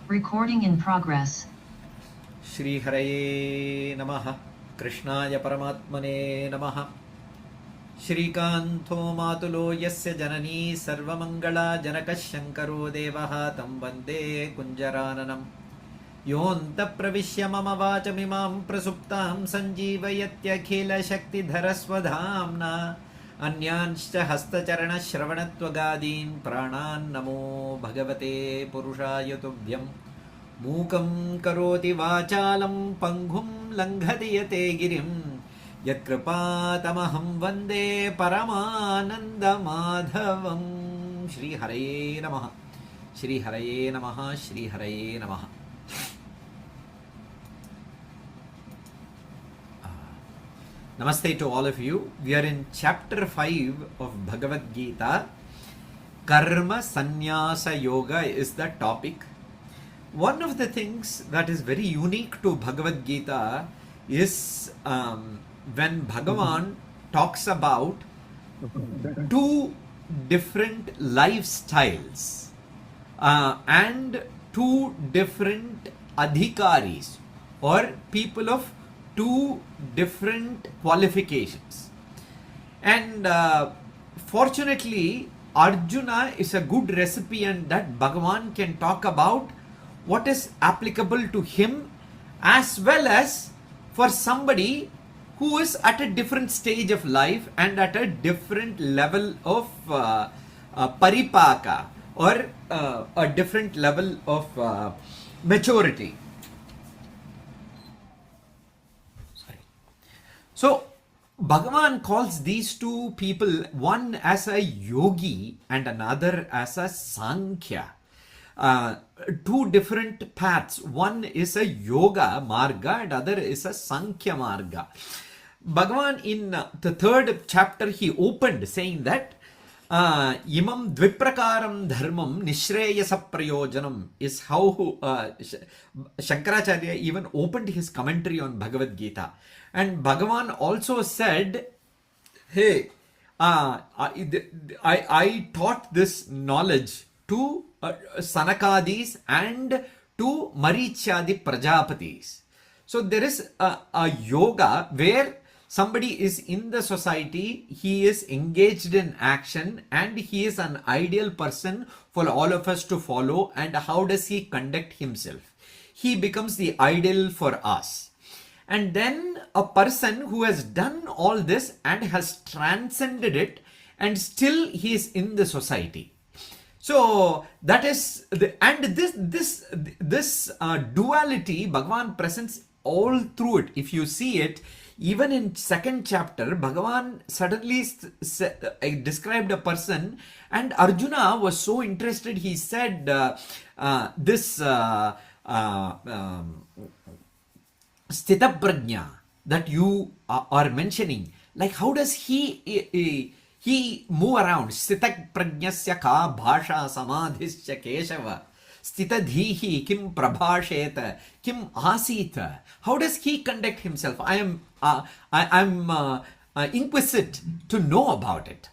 Recording in progress. Shri Haraye Namaha Krishnaya Paramatmane Namaha Shrikanto Matulo Yasya Janani Sarvamangala Janakashankaro Devaha Tam Vande Kunjarananam Yonta Pravishya Mama Vachamimam Prasuptam Sanjeevayatya Khela Shakti Dharaswadhamna Anyanscha Hastacharana Shravanatvagadin Pranan Namo Bhagavate Purushaya Tubhyam Mukam karoti vachalam panghum langhati yate girim yatkripatamaham vande paramananda madhavam. Shri Haraye Namaha Shri Haraye Namaha Shri Haraye Namaha. Namaste to all of you. We are in chapter 5 of Bhagavad Gita. Karma Sannyasa Yoga is the topic. One of the things that is very unique to Bhagavad Gita is when Bhagavan talks about two different lifestyles and two different adhikaris or people of two different qualifications. And fortunately, Arjuna is a good recipient that Bhagavan can talk about what is applicable to him as well as for somebody who is at a different stage of life and at a different level of paripaka or a different level of maturity. So Bhagavan calls these two people, one as a yogi and another as a sankhya. Two different paths. One is a yoga marga and other is a sankhya marga. Bhagavan in the third chapter he opened saying that imam dviprakaram dharmam nishreyasa prayojanam is how Shankaracharya even opened his commentary on Bhagavad Gita. And Bhagavan also said, hey, I taught this knowledge to Sanakadis and to Marichyadi Prajapatis. So there is a yoga where somebody is in the society, he is engaged in action and he is an ideal person for all of us to follow. And how does he conduct himself? He becomes the ideal for us. And then a person who has done all this and has transcended it and still he is in the society. So that is this duality Bhagavan presents all through it. If you see it, even in second chapter, Bhagavan suddenly described a person and Arjuna was so interested. He said Sthita Prajna that you are mentioning, like how does he move around? Sthita Prajnasya ka bhasha samadhisya keshava Sthita dhihi kim prabhasheta kim asita. How does he conduct himself? I am inquisitive to know about it.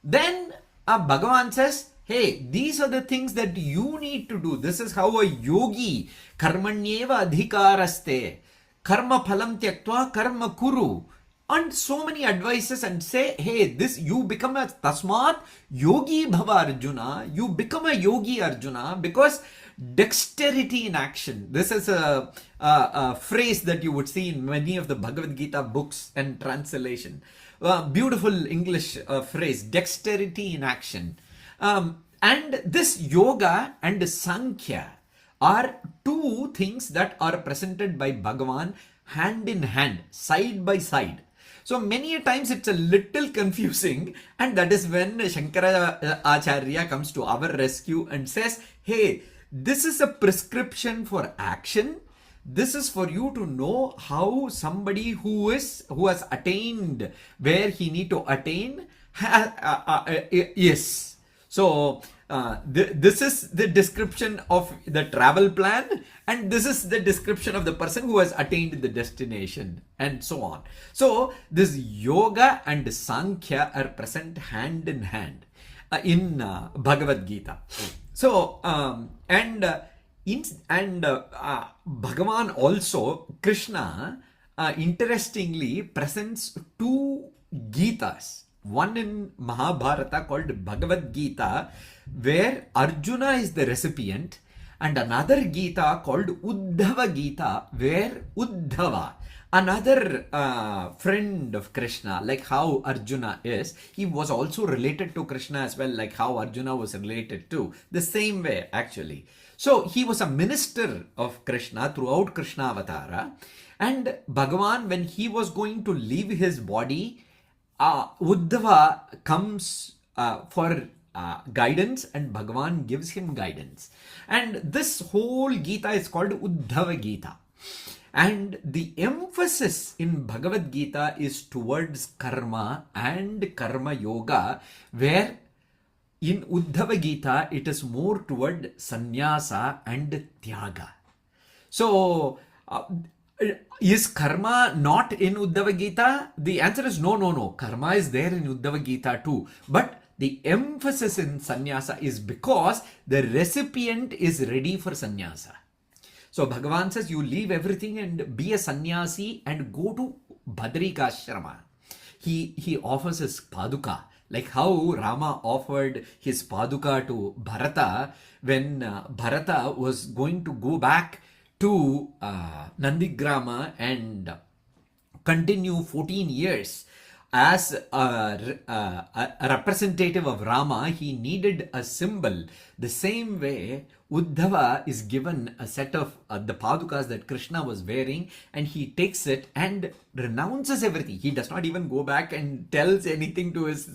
Then Bhagavan says, hey, these are the things that you need to do. This is how a yogi karmanyeva adhikaraste karma phalam tyaktva karma kuru, and so many advices, and say, hey, this you become a tasmat yogi bhava Arjuna, you become a yogi Arjuna, because dexterity in action. This is a phrase that you would see in many of the Bhagavad Gita books and translation. Beautiful English phrase, dexterity in action. And this yoga and sankhya are two things that are presented by Bhagavan hand in hand, side by side. So many a times it's a little confusing, and that is when Shankaracharya comes to our rescue and says, hey, this is a prescription for action. This is for you to know how somebody who has attained where he need to attain is. So this is the description of the travel plan, and this is the description of the person who has attained the destination, and so on. So this yoga and sankhya are present hand in hand in Bhagavad Gita. So Bhagavan also, Krishna, interestingly presents two Gitas. One in Mahabharata called Bhagavad Gita, where Arjuna is the recipient, and another Gita called Uddhava Gita, where Uddhava, another friend of Krishna, like how Arjuna is, he was also related to Krishna as well, like how Arjuna was related to, the same way actually. So he was a minister of Krishna throughout Krishna Avatara, and Bhagavan, when he was going to leave his body, Uddhava comes for guidance, and Bhagavan gives him guidance. And this whole Gita is called Uddhava Gita. And the emphasis in Bhagavad Gita is towards karma and karma yoga, where in Uddhava Gita it is more toward sannyasa and tyaga. So, is karma not in Uddhava Gita? The answer is no, no, no. Karma is there in Uddhava Gita too. But the emphasis in sannyasa is because the recipient is ready for sannyasa. So Bhagavan says, you leave everything and be a sannyasi and go to Badrikashrama. He offers his paduka, like how Rama offered his paduka to Bharata when Bharata was going to go back to Nandigrama and continue 14 years. As a representative of Rama, he needed a symbol. The same way, Uddhava is given a set of the padukas that Krishna was wearing, and he takes it and renounces everything. He does not even go back and tells anything to his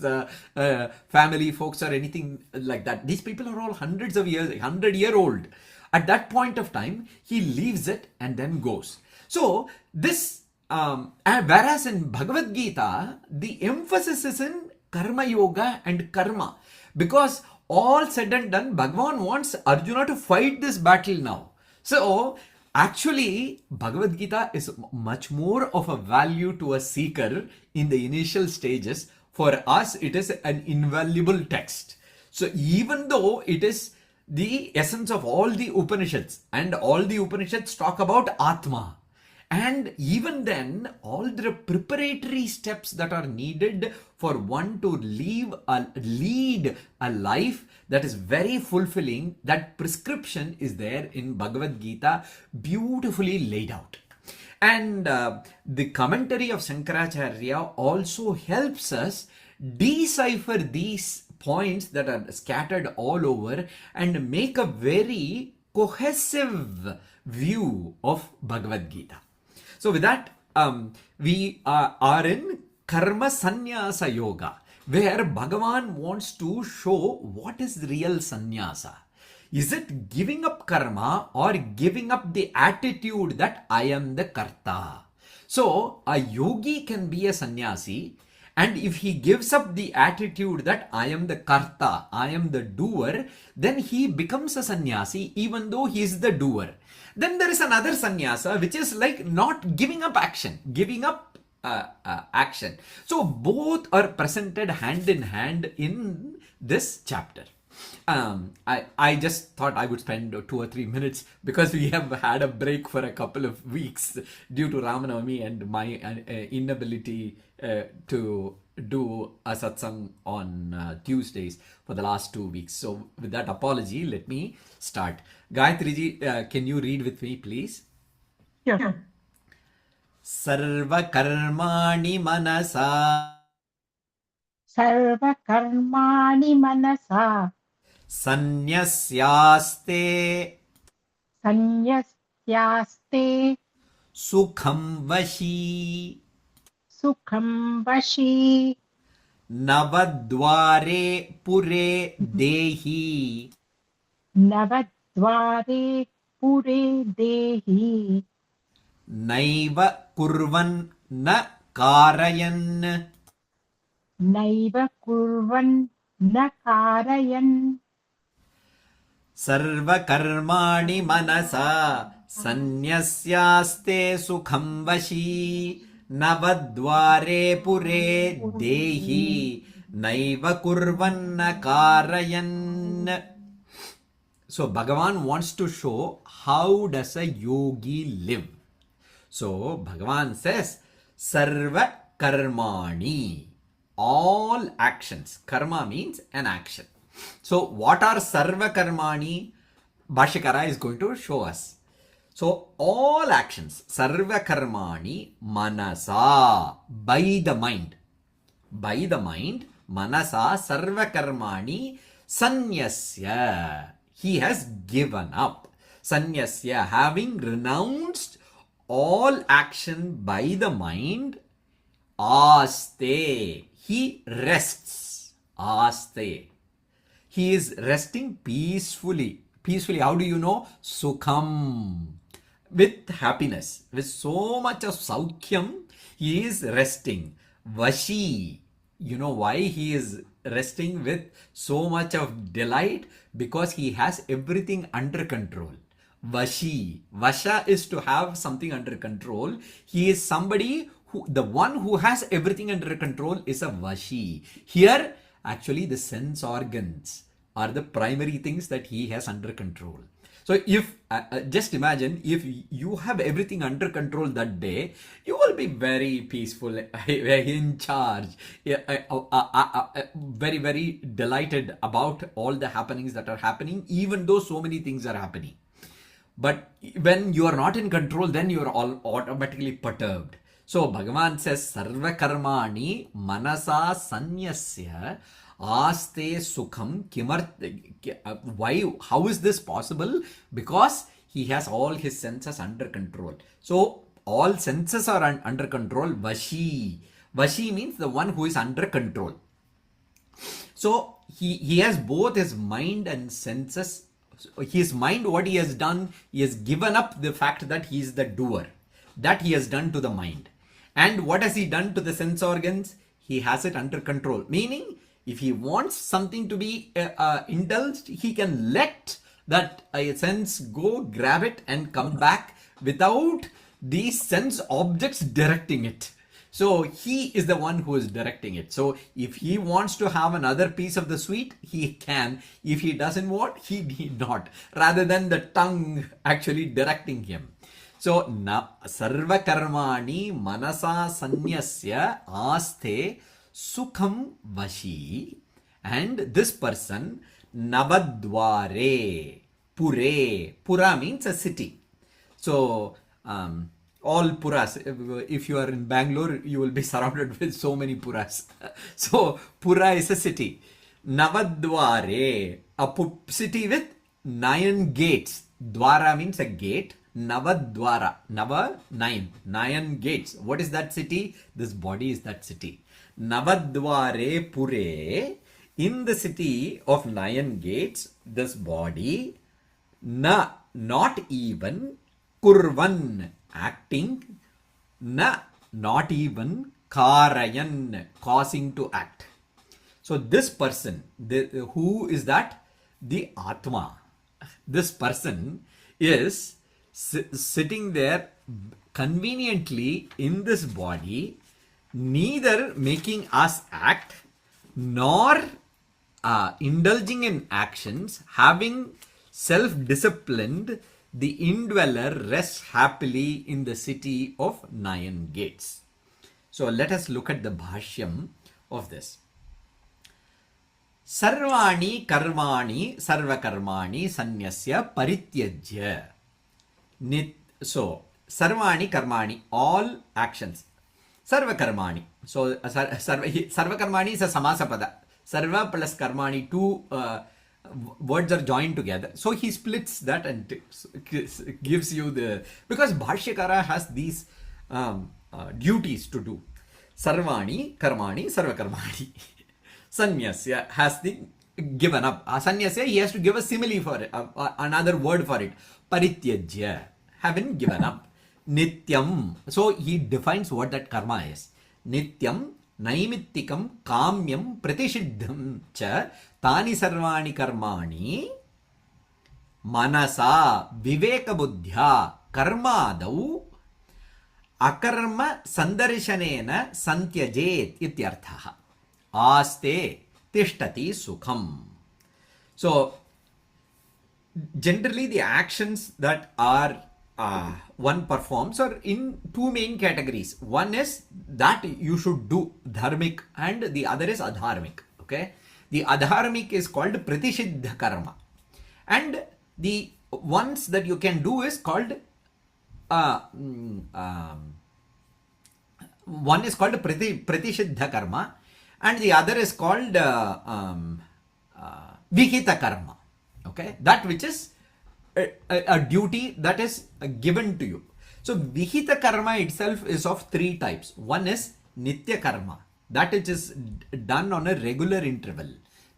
family folks or anything like that. These people are all hundreds of years, 100-year-old. At that point of time, he leaves it and then goes. So this whereas in Bhagavad Gita, the emphasis is in karma yoga and karma. Because all said and done, Bhagavan wants Arjuna to fight this battle now. So, actually, Bhagavad Gita is much more of a value to a seeker in the initial stages. For us, it is an invaluable text. So, even though it is the essence of all the Upanishads, and all the Upanishads talk about Atma, and even then, all the preparatory steps that are needed for one to lead a life that is very fulfilling, that prescription is there in Bhagavad Gita, beautifully laid out. And the commentary of Shankaracharya also helps us decipher these points that are scattered all over and make a very cohesive view of Bhagavad Gita. So with that, we are in Karma Sannyasa Yoga, where Bhagavan wants to show what is real sannyasa. Is it giving up karma or giving up the attitude that I am the karta? So a yogi can be a sannyasi, and if he gives up the attitude that I am the karta, I am the doer, then he becomes a sannyasi even though he is the doer. Then there is another sannyasa which is like not giving up action, giving up action. So both are presented hand in hand in this chapter. I just thought I would spend 2 or 3 minutes because we have had a break for a couple of weeks due to Ramanavami and my inability to do a satsang on Tuesdays for the last 2 weeks. So with that apology, let me start. Gayatri ji, can you read with me, please? Yeah. Sarva karmani manasa Sarva karmani manasa sannyasyaaste sanyasyaste sukham vashi sukham vashi navadware pure dehi navadvare pure dehi naiva kurvan na karayan naiva kurvan na karayan sarva karmani manasa sannyasyaaste sukham vashi navadware pure dehi naiva kurvan na karayan. So Bhagavan wants to show how does a yogi live. So Bhagavan says, Sarva Karmani, all actions. Karma means an action. So what are Sarva Karmani? Bhashyakara is going to show us. So all actions, Sarva Karmani, Manasa, by the mind. By the mind, Manasa Sarva Karmani, Sanyasya. He has given up. Sanyasya, having renounced all action by the mind, Aste, he rests. Aste, he is resting peacefully. Peacefully, how do you know? Sukham, with happiness, with so much of saukhyam, he is resting. Vashi, you know why he is resting with so much of delight? Because he has everything under control. Vashi, Vasha is to have something under control. He is somebody who, the one who has everything under control is a Vashi. Here, actually, the sense organs are the primary things that he has under control. So if just imagine if you have everything under control that day, you will be very peaceful, in charge, very, very delighted about all the happenings that are happening, even though so many things are happening. But when you are not in control, then you are all automatically perturbed. So Bhagavan says, Sarva Karmani Manasa Sanyasya Aste Sukham Kimar. Why? How is this possible? Because he has all his senses under control. So all senses are under control. Vashi. Vashi means the one who is under control. So he has both his mind and senses. His mind, what he has done, he has given up the fact that he is the doer. That he has done to the mind. And what has he done to the sense organs? He has it under control. Meaning, if he wants something to be indulged, he can let that sense go, grab it and come back without these sense objects directing it. So he is the one who is directing it. So if he wants to have another piece of the sweet, he can. If he doesn't want, he need not. Rather than the tongue actually directing him. So Sarva Karmani Manasa Sanyasya Aste Sukham Vashi. And this person, Navadware Pure. Pura means a city. So all puras. If you are in Bangalore, you will be surrounded with so many puras. So Pura is a city. Navadware, a city with 9 gates. Dwara means a gate. Navadwara. Nava, 9. 9 gates. What is that city? This body is that city. Navadware Pure. In the city of 9 gates, this body, not even, kurvan, acting, not even, karayan, causing to act. So this person, who is that? The Atma. This person is sitting there conveniently in this body, neither making us act, nor indulging in actions, having self-disciplined, the indweller rests happily in the city of 9 gates. So let us look at the bhashyam of this. Sarvani karmani sarva karmani sanyasya parityajya. So sarvani karmani, all actions. Sarva karmani. So sarva karmani is a samasapada. Sarva plus karmani, 2 words are joined together. So he splits that and gives you the... Because Bhashyakara has these duties to do. Sarvani, karmani, sarva karmani. Sanyasya has the given up. Sanyasya, he has to give a simile for it, another word for it. Parityajya, having given up. Nityam. So he defines what that karma is. Nityam naimittikam kamyam pratishiddham cha tani sarvani karmani manasa viveka buddhya karmadau akarma sandarshanena santyajet ityarthaha. Aste tishtati sukham. So generally the actions that are one performs are in two main categories. One is that you should do dharmic, and the other is adharmic. Okay, the adharmic is called pratisiddha karma, and the ones that you can do is called uh, mm, um, one is called pratisiddha karma, and the other is called vihita karma. Okay, that which is a duty that is given to you. So vihita karma itself is of three types. One is nitya karma, that which is done on a regular interval,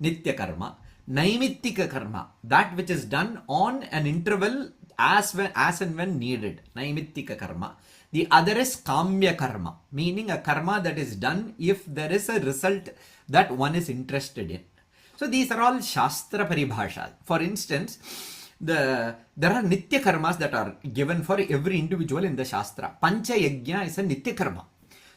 nitya karma. Naimittika karma, that which is done on an interval as and when needed, naimittika karma. The other is kamya karma, meaning a karma that is done if there is a result that one is interested in. So these are all Shastra paribhasha. For instance, there are Nitya karmas that are given for every individual in the Shastra. Pancha Yajna is a Nitya karma.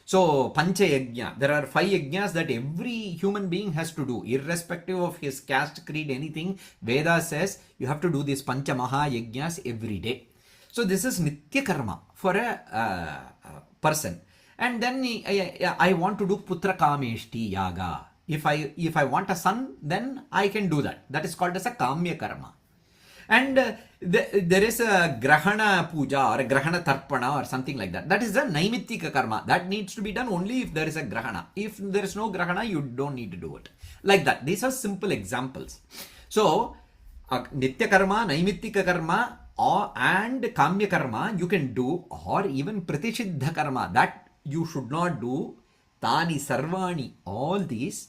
So Pancha Yajna, there are 5 yajnas that every human being has to do, irrespective of his caste, creed, anything. Veda says you have to do these Pancha Maha Yajnas every day. So this is Nitya karma for a person. And then I want to do Putra Kameshti Yaga. If I want a son, then I can do that. That is called as a Kamya karma. And there is a Grahana Puja or a Grahana Tarpana or something like that. That is a Naimittika karma. That needs to be done only if there is a Grahana. If there is no Grahana, you don't need to do it. Like that. These are simple examples. So, Nitya karma, Naimittika karma, and Kamya karma you can do, or even Pratisiddha karma that you should not do. Tani sarvani, all these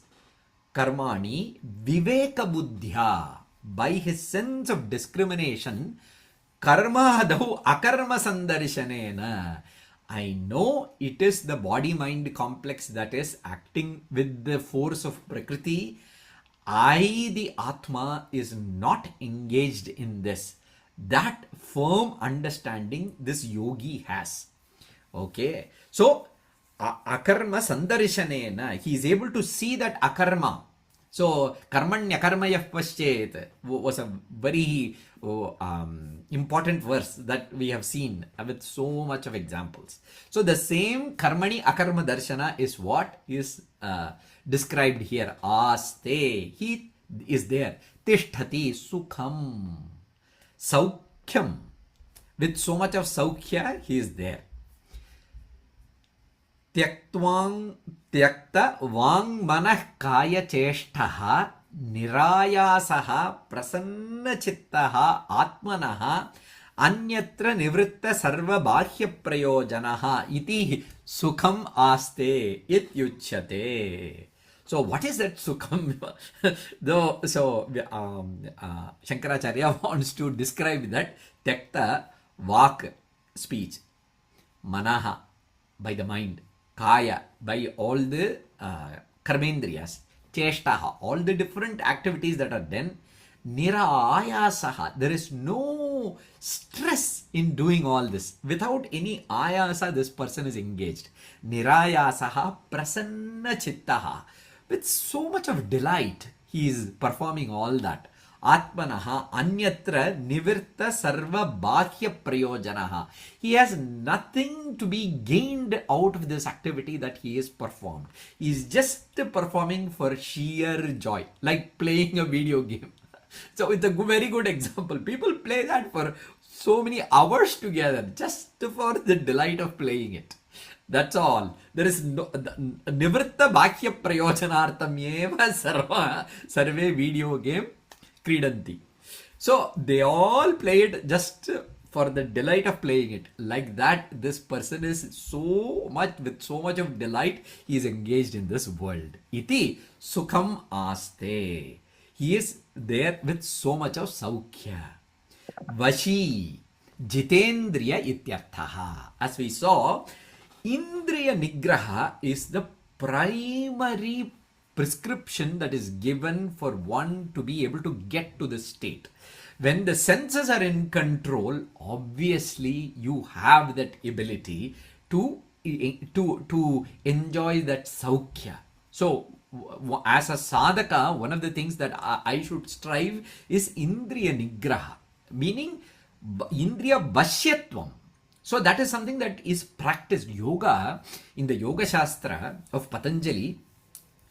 karmani viveka buddhya, by his sense of discrimination, karma adau akarma sandarshanena. I know it is the body mind complex that is acting with the force of Prakriti. I, the Atma, is not engaged in this. That firm understanding this yogi has. Okay, so akarma sandarshanena, he is able to see that akarma. So karmanya karmayah paschet was a very important verse that we have seen with so much of examples. So the same karmani akarma darshana is what is described here. Aste, he is there. Tishtati sukham, saukhyam, with so much of saukhya he is there. त्यक्ता वांग मनः काय चेष्टः निरायासः प्रसन्नचित्तः आत्मनः अन्यत्र निवृत्त सर्वबाह्य प्रयोजनः इति सुखम आस्ते इत्युच्यते. So what is that sukham? Shankaracharya wants to describe that tyakta, vak, speech, manaha, by the mind, kaya, by all the karmendriyas, cheshtaha, all the different activities that are done, nirayasaha, there is no stress in doing all this. Without any ayasa, this person is engaged. Nirayasaha prasanna chittaha, with so much of delight he is performing all that. Atmanaha anyatra nivirta sarva bahya prayojanaha. He has nothing to be gained out of this activity that he is performed. He is just performing for sheer joy, like playing a video game. So it's a very good example. People play that for so many hours together just for the delight of playing it. That's all. There is no nivritta bhakya prayojanartam eva sarve video game kridanti. So they all play it just for the delight of playing it. Like that, this person is with so much of delight, he is engaged in this world. Iti sukham aste. He is there with so much of saukhya. Vashi jitendriya ityarthaha. As we saw, Indriya Nigraha is the primary prescription that is given for one to be able to get to this state. When the senses are in control, obviously you have that ability to enjoy that saukhya. So as a sadhaka, one of the things that I should strive is Indriya Nigraha. meaning Indriya Vashyatvam. So that is something that is practiced. Yoga, in the Yoga Shastra of Patanjali,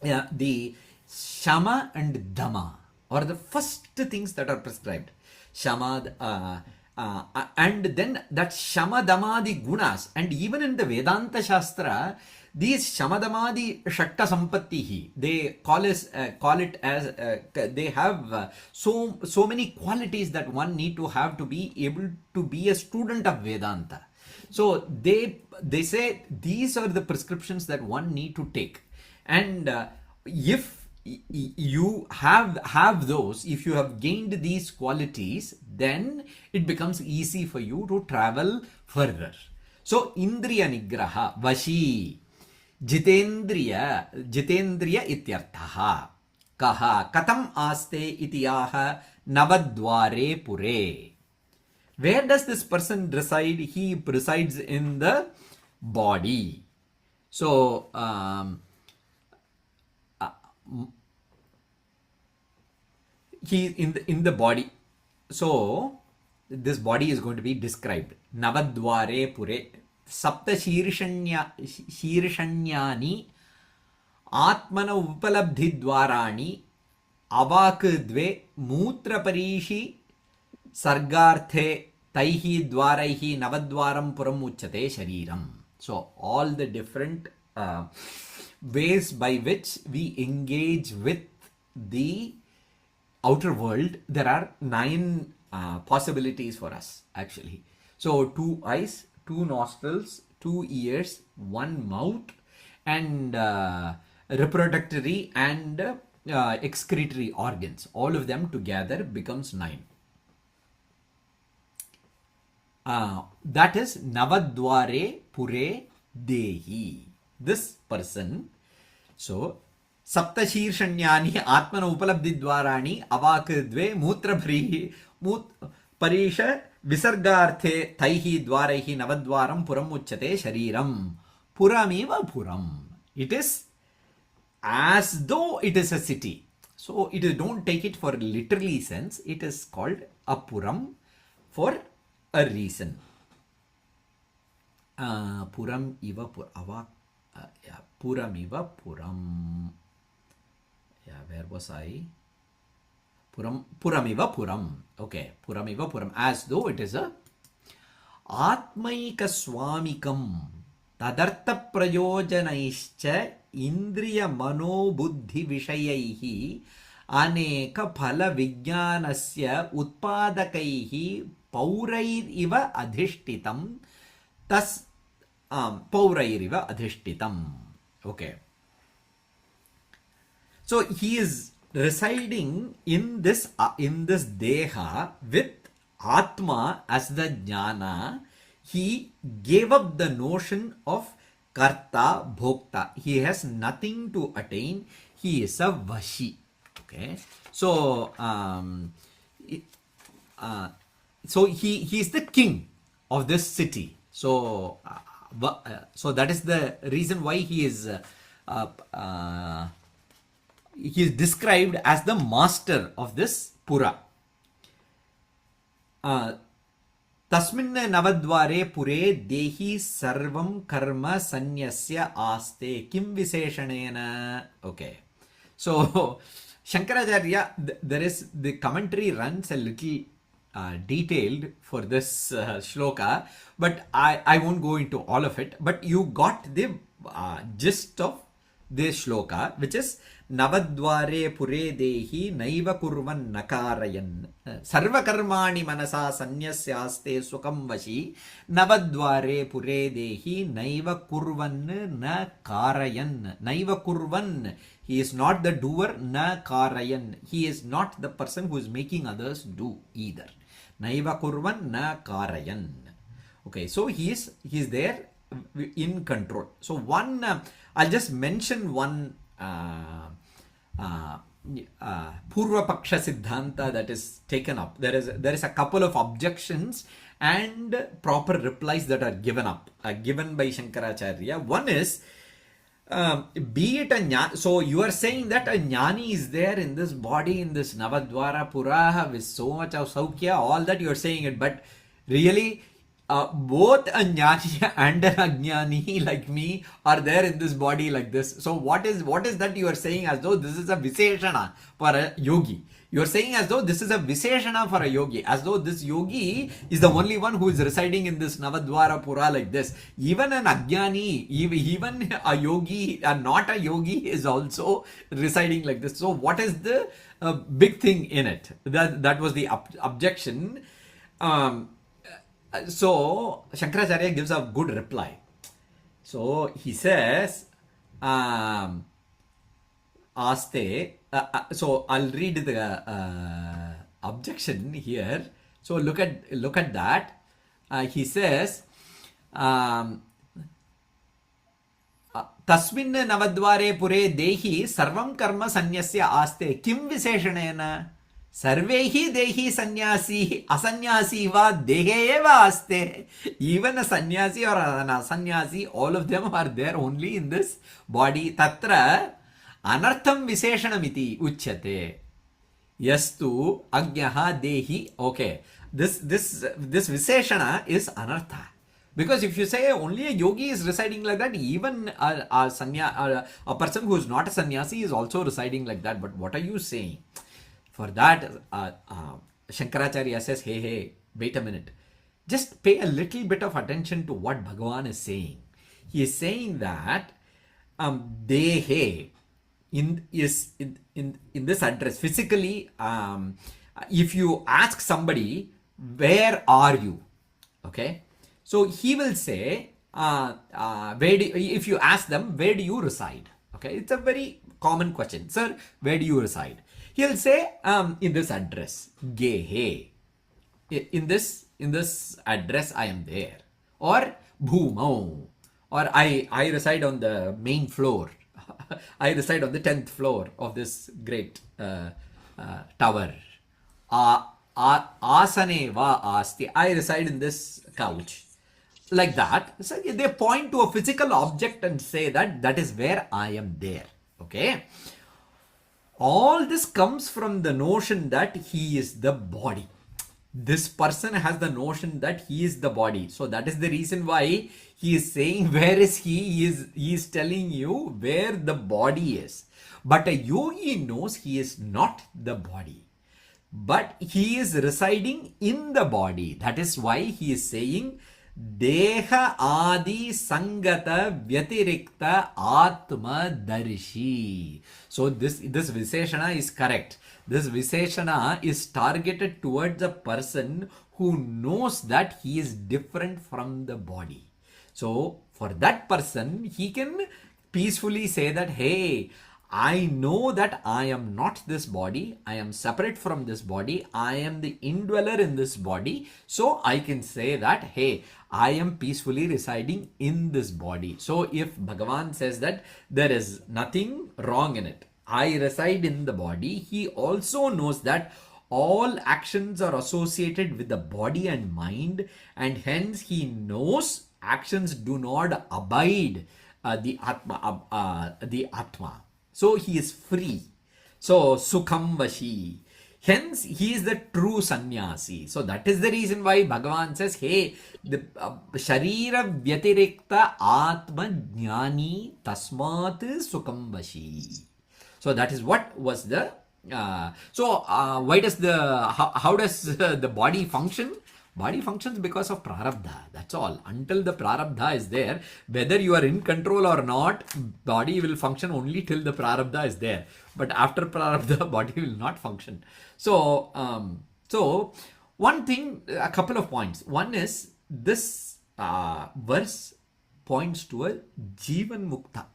the Shama and Dhamma are the first things that are prescribed. Shama, and then that Shama Dhamadi gunas, and even in the Vedanta Shastra, these Shama Dhamadi Shakta Sampattihi, they call it as they have so many qualities that one need to have to be able to be a student of Vedanta. So they say these are the prescriptions that one need to take, and if you have those, if you have gained these qualities, then it becomes easy for you to travel further. So Indriya Nigraha Vashi Jitendriya ityarthaha kaha katam aste itiyaha navadware pure. Where does this person reside? He resides in the body. So he in the body. So this body is going to be described. Navadware pure sapta shirshanyani atmana upalabdhi dwarani avak dve mutra parishi sargarthe taihi dwaraihi navadwaram puram uchate shariram. So all the different ways by which we engage with the outer world, there are 9 possibilities for us actually. So 2 eyes, 2 nostrils, 2 ears, 1 mouth, and reproductory and excretory organs. All of them together becomes 9. That is Navadware Pure Dehi. This person, so Saptashirshanyani Atmana Upalabdhi Dwarani Avak Dve Mutra Parisha Visargarthe Taihi Dwaraihi Navadwaram Puram Uchate Shariram. Puramiva Puram. It is as though it is a city. So it is, don't take it for literally sense. It is called a Puram for a reason. Puram iva Puram iva Puram. Yeah, where was I? Puramiva Puram. Okay, Puramiva Puram. As though it is a Atmaika Swamikam Tadartha Prayojanaischa Indriya Mano Buddhi Vishayaihi Aneka Phala Vijnanasya Utpadakaihi Paurair Iva Adhishtitam Tas Paurair Iva Adhishtitam. Okay. So he is residing in this deha with Atma as the jnana. He gave up the notion of karta bhokta. He has nothing to attain. He is a vashi. Okay. So he is the king of this city. So so that is the reason why he is described as the master of this pura. Tasmin navadware pure dehi sarvam karma sanyasya aste kim visheshanena. Okay. So Shankaracharya, there is the commentary runs a little detailed for this shloka, but I won't go into all of it. But you got the gist of this shloka, which is Navadware pure dehi naiva kurvan nakarayan sarva karmani manasa sanyasyaste sukam vashi Navadware pure dehi naiva kurvan nakarayan. Naiva kurvan, he is not the doer. Nakarayan, he is not the person who is making others do either. Naiva kurvan nakarayan. Okay, so he is there in control. So one, I'll just mention one Purva Paksha Siddhanta that is taken up. There is a couple of objections and proper replies that are given by Shankaracharya. One is be it a jnani, so you are saying that a jnani is there in this body, in this Navadvara Puraha with so much of Saukya, all that you are saying it, but really both a jnani and an ajnani like me are there in this body like this. So what is that you are saying as though this is a Viseshana for a yogi? You are saying as though this is a Viseshana for a yogi, as though this yogi is the only one who is residing in this Navadvara Pura like this. Even an Ajnani, even a yogi, not a yogi, is also residing like this. So what is the big thing in it? That was the objection. So Shankaracharya gives a good reply. So he says, Aste. So I'll read the objection here. So look at that. He says, Tasmin Navadvare Pure Dehi Sarvam Karma Sanyasya Aste Kim Visheshanena Sarvehi Dehi Sanyasi Asanyasi Va Deheva Aste. Even a sannyasi or an asanyasi, all of them are there only in this body. Tatra Anartham Visheshanamiti Uchyate. Yastu Agyaha Dehi. Okay. This Visheshana is Anartha. Because if you say only a yogi is residing like that, even a person who is not a sannyasi is also residing like that. But what are you saying? For that, Shankaracharya says, hey, wait a minute. Just pay a little bit of attention to what Bhagavan is saying. He is saying that Dehe in this address, physically, if you ask somebody, where are you? Okay. So he will say, if you ask them, where do you reside? Okay, it's a very common question. Sir, where do you reside? He'll say, in this address, Gehe. In this address, I am there. Or Bhumau. Or I reside on the main floor. I reside on the 10th floor of this great tower. Asane va asti. I reside in this couch. Like that. So they point to a physical object and say that is where I am there. Okay. All this comes from the notion that he is the body. This person has the notion that he is the body. So that is the reason why he is saying where is he? He is telling you where the body is. But a yogi knows he is not the body. But he is residing in the body. That is why he is saying Deha Adi Sangata Vyatirikta Atma Darshi. So this Visheshana is correct. This Visheshana is targeted towards a person who knows that he is different from the body. So for that person, he can peacefully say that, hey, I know that I am not this body. I am separate from this body. I am the indweller in this body. So I can say that, hey, I am peacefully residing in this body. So if Bhagavan says that there is nothing wrong in it, I reside in the body, he also knows that all actions are associated with the body and mind, and hence he knows actions do not abide the Atma. So he is free. So Sukham Vashi. Hence he is the true sannyasi. So that is the reason why Bhagavan says, hey, the Sharira Vyatirikta Atma Jnani Tasmat Sukham Vashi. So that is what was the why does how does the body function? Body functions because of prarabdha. That's all. Until the prarabdha is there, whether you are in control or not, body will function only till the prarabdha is there. But after prarabdha, body will not function. So, one thing, a couple of points. One is this verse points to a Jivan Mukta.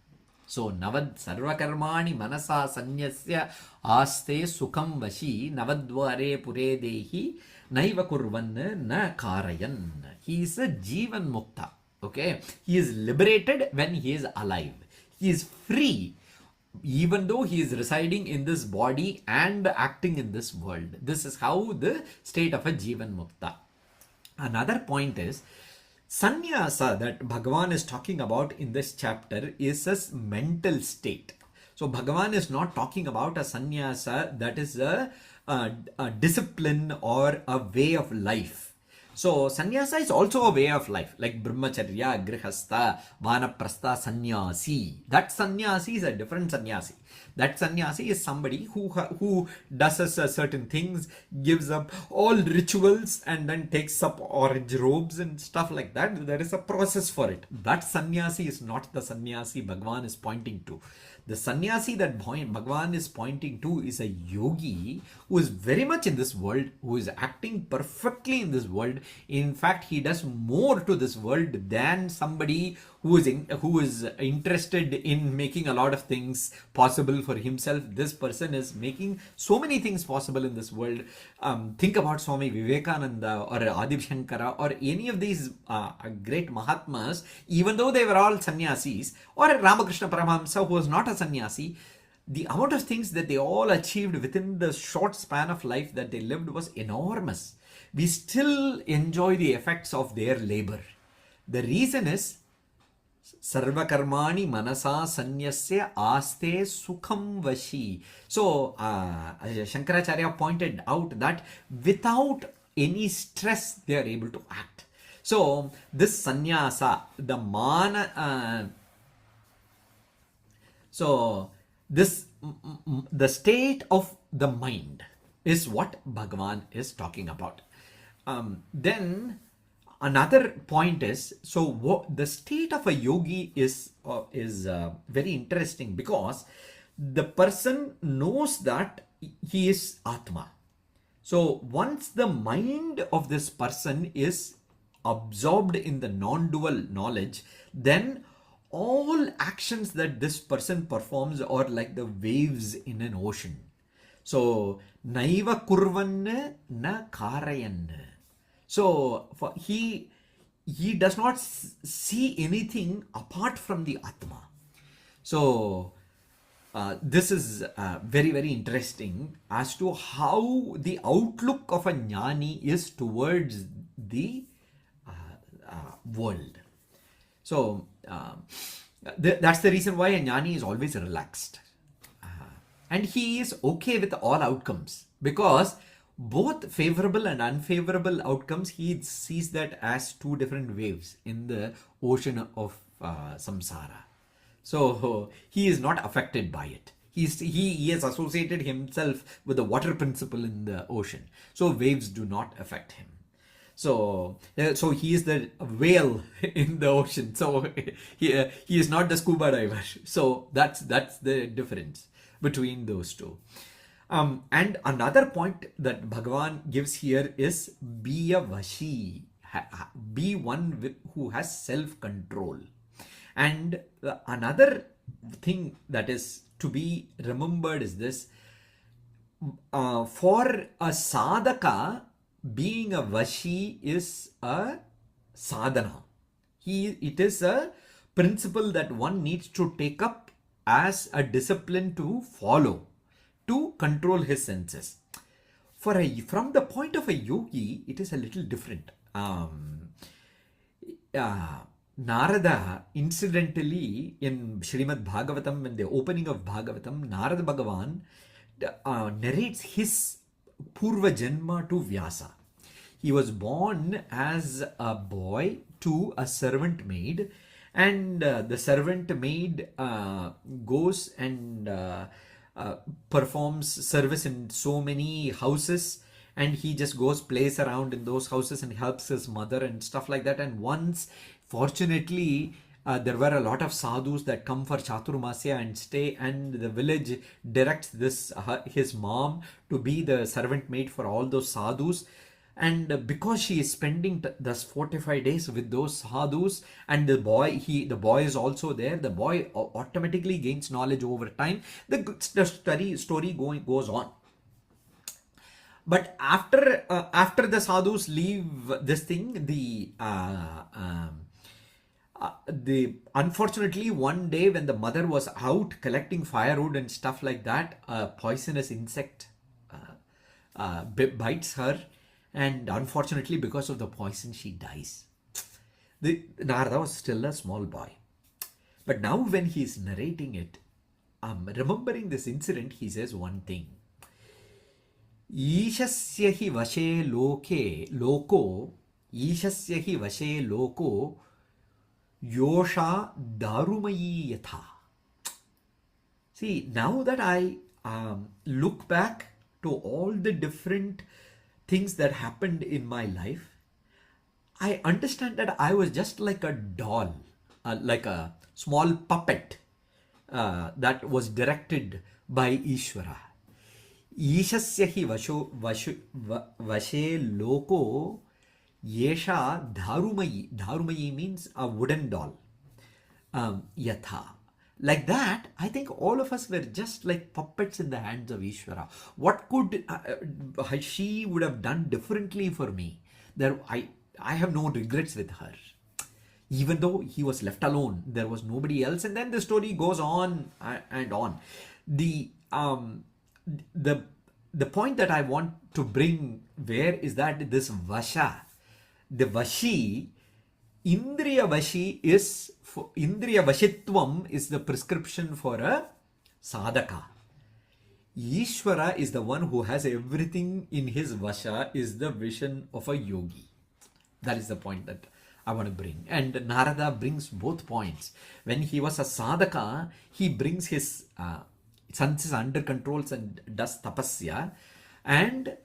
So, Navad Sarvakarmani Manasa Sanyasya Aste Sukham Vashi Navadvare Pure Dehi Naiva Kurvan Na Karayan. He is a Jivan Mukta. Okay. He is liberated when he is alive. He is free even though he is residing in this body and acting in this world. This is how the state of a Jivan Mukta. Another point is, Sannyasa that Bhagavan is talking about in this chapter is a mental state. So Bhagavan is not talking about a sannyasa that is a discipline or a way of life. So sannyasa is also a way of life, like brahmacharya, grihastha, vanaprastha, sannyasi. That sannyasi is a different sannyasi. That sannyasi is somebody who does certain things, gives up all rituals, and then takes up orange robes and stuff like that. There is a process for it. That sannyasi is not the sannyasi Bhagavan is pointing to. The sannyasi that Bhagavan is pointing to is a yogi who is very much in this world, who is acting perfectly in this world. In fact, he does more to this world than somebody who is interested in making a lot of things possible for himself. This person is making so many things possible in this world. Think about Swami Vivekananda or Adi Shankara or any of these great Mahatmas, even though they were all sannyasis, or Ramakrishna Paramahamsa, who was not a sannyasi. The amount of things that they all achieved within the short span of life that they lived was enormous. We still enjoy the effects of their labor. The reason is Sarvakarmani manasa sanyasya aste sukham vashi. So Shankaracharya pointed out that without any stress they are able to act. So this sannyasa, the mana, the state of the mind is what Bhagavan is talking about. Then another point is, so the state of a yogi is very interesting, because the person knows that he is Atma. So once the mind of this person is absorbed in the non-dual knowledge, then all actions that this person performs are like the waves in an ocean. So naiva kurvan na karayan. So he does not see anything apart from the Atma. So this is very, very interesting as to how the outlook of a jnani is towards the world. So that's the reason why a jnani is always relaxed. And he is okay with all outcomes, because both favorable and unfavorable outcomes, he sees that as two different waves in the ocean of samsara. So he is not affected by it. He has associated himself with the water principle in the ocean. So waves do not affect him. So he is the whale in the ocean. So he is not the scuba diver. So that's the difference between those two. And another point that Bhagavan gives here is be a vashi, be one who has self-control. And another thing that is to be remembered is this: for a sadhaka, being a vashi is a sadhana. It is a principle that one needs to take up as a discipline to follow, to control his senses. From the point of a yogi, it is a little different. Narada, incidentally, in Srimad Bhagavatam, in the opening of Bhagavatam, Narada Bhagavan narrates his Purva Janma to Vyasa. He was born as a boy to a servant maid, and the servant maid goes and performs service in so many houses, and he just plays around in those houses and helps his mother and stuff like that. And once, fortunately, there were a lot of sadhus that come for Chaturmasya and stay, and the village directs his mom to be the servant maid for all those sadhus. And because she is spending thus 45 days with those sadhus, and the boy is also there, the boy automatically gains knowledge over time. The story goes on. But after the sadhus leave this thing, unfortunately, one day when the mother was out collecting firewood and stuff like that, a poisonous insect bites her, and unfortunately, because of the poison, she dies. Narada was still a small boy. But now when he is narrating it, remembering this incident, he says one thing. ईशस्य हि वशे लोको ईशस्य हि वशे लोको योषा दारुमयी यथा. See, now that I look back to all the different things that happened in my life, I understand that I was just like a doll, like a small puppet that was directed by Ishvara. ईशस्य हि वशे लोको येषा धारुमयी. Dharumayi means a wooden doll. Yatha. Like that, I think all of us were just like puppets in the hands of Ishvara. What could she would have done differently for me? I have no regrets with her. Even though he was left alone, there was nobody else, and then the story goes on and on. The point that I want to bring where is that this vasha, the vashi, indriya vashitvam is the prescription for a sadhaka. Ishvara is the one who has everything in his vasha, is the vision of a yogi. That is the point that I want to bring. And Narada brings both points. When he was a sadhaka, he brings his senses under controls and does tapasya and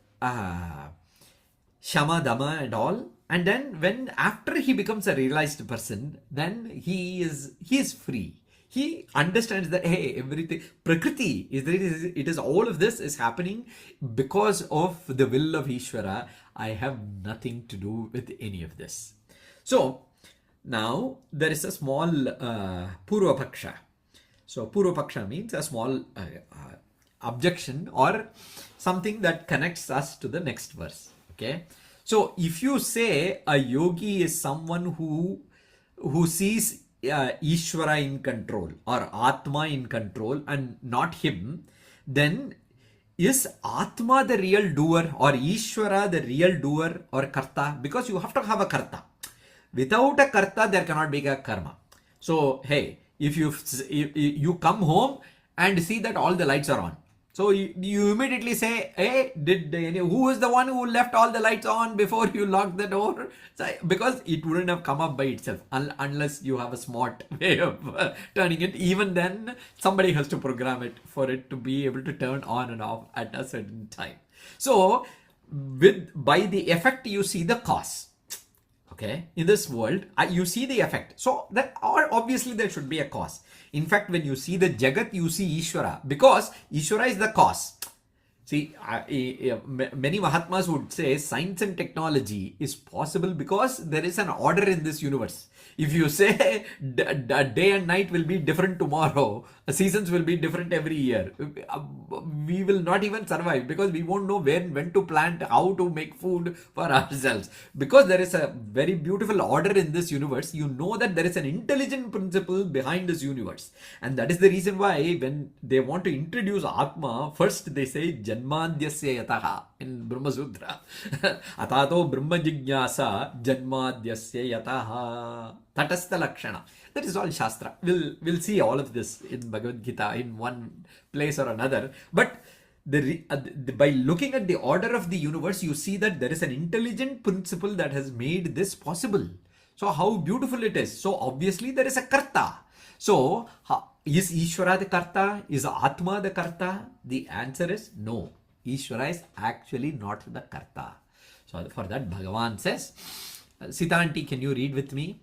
shama dama and all. And then when after he becomes a realized person, then he is free. He understands that hey, everything prakriti it is all of this is happening because of the will of Ishvara. I have nothing to do with any of this. So now there is a small Purva Paksha. So Purva Paksha means a small objection or something that connects us to the next verse. Okay. So if you say a yogi is someone who sees Ishvara in control or Atma in control and not him, then is Atma the real doer or Ishvara the real doer or Karta? Because you have to have a Karta. Without a Karta, there cannot be a karma. So, hey, if you come home and see that all the lights are on, so you immediately say, hey, who is the one who left all the lights on before you locked the door? So, because it wouldn't have come up by itself unless you have a smart way of turning it. Even then, somebody has to program it for it to be able to turn on and off at a certain time. So, by the effect, you see the cause. Okay, in this world, you see the effect. So that obviously there should be a cause. In fact, when you see the Jagat, you see Ishvara because Ishvara is the cause. See, many Mahatmas would say science and technology is possible because there is an order in this universe. If you say day and night will be different tomorrow, seasons will be different every year, we will not even survive because we won't know when to plant, how to make food for ourselves. Because there is a very beautiful order in this universe, you know that there is an intelligent principle behind this universe. And that is the reason why when they want to introduce Atma, first they say Janmadyasya yataha in Brahma Sutra. Atato Brahma Jignasa Janmadyasya yataha. Tatastha Lakshana. That is all Shastra. We'll see all of this in Bhagavad Gita in one place or another. But by looking at the order of the universe, you see that there is an intelligent principle that has made this possible. So how beautiful it is. So obviously there is a Karta. So is Ishvara the Karta? Is Atma the Karta? The answer is no. Ishvara is actually not the Karta. So for that Bhagavan says, Sita Aunty, can you read with me?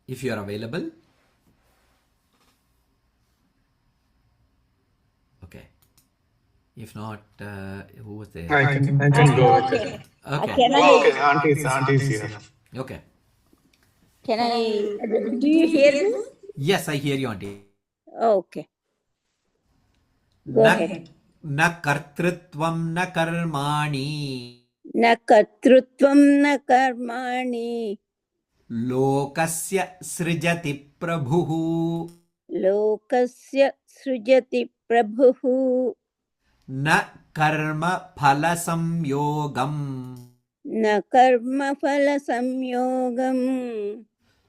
If you are available. Okay. If not, who was there? I can go with it. Okay. Okay, auntie's here. Okay. Can I? Do you hear me? Yes, I hear you, Auntie. Okay. Go ahead. Na kartrutvam na karmani. Na kartrutvam na karmani. Lokasya srijati prabhuhu. Lokasya srijati prabhuhu. Na karma phala samyogam. न कर्मफलसंयोगम्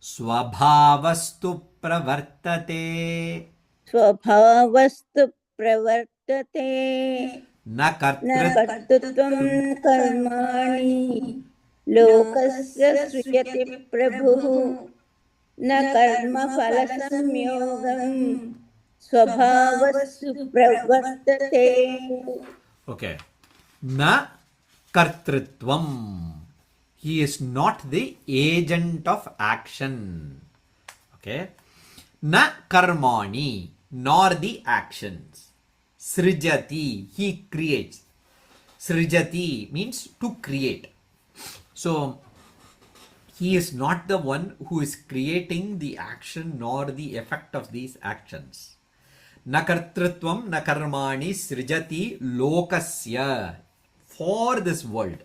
स्वभावस्तु प्रवर्तते स्वभावस्तु प्रवर्तते न न कर्तृत्वं कर्तृत्वं कर्माणि लोकस्य सृजति प्रभुः न कर्मफलसंयोगं स्वभावस्तु प्रवर्तते. Okay. Na kartrutvam. He is not the agent of action. Okay. Na karmani, nor the actions. Srijati, he creates. Srijati means to create. So, he is not the one who is creating the action nor the effect of these actions. Na kartrutvam na karmani srijati lokasya. For this world.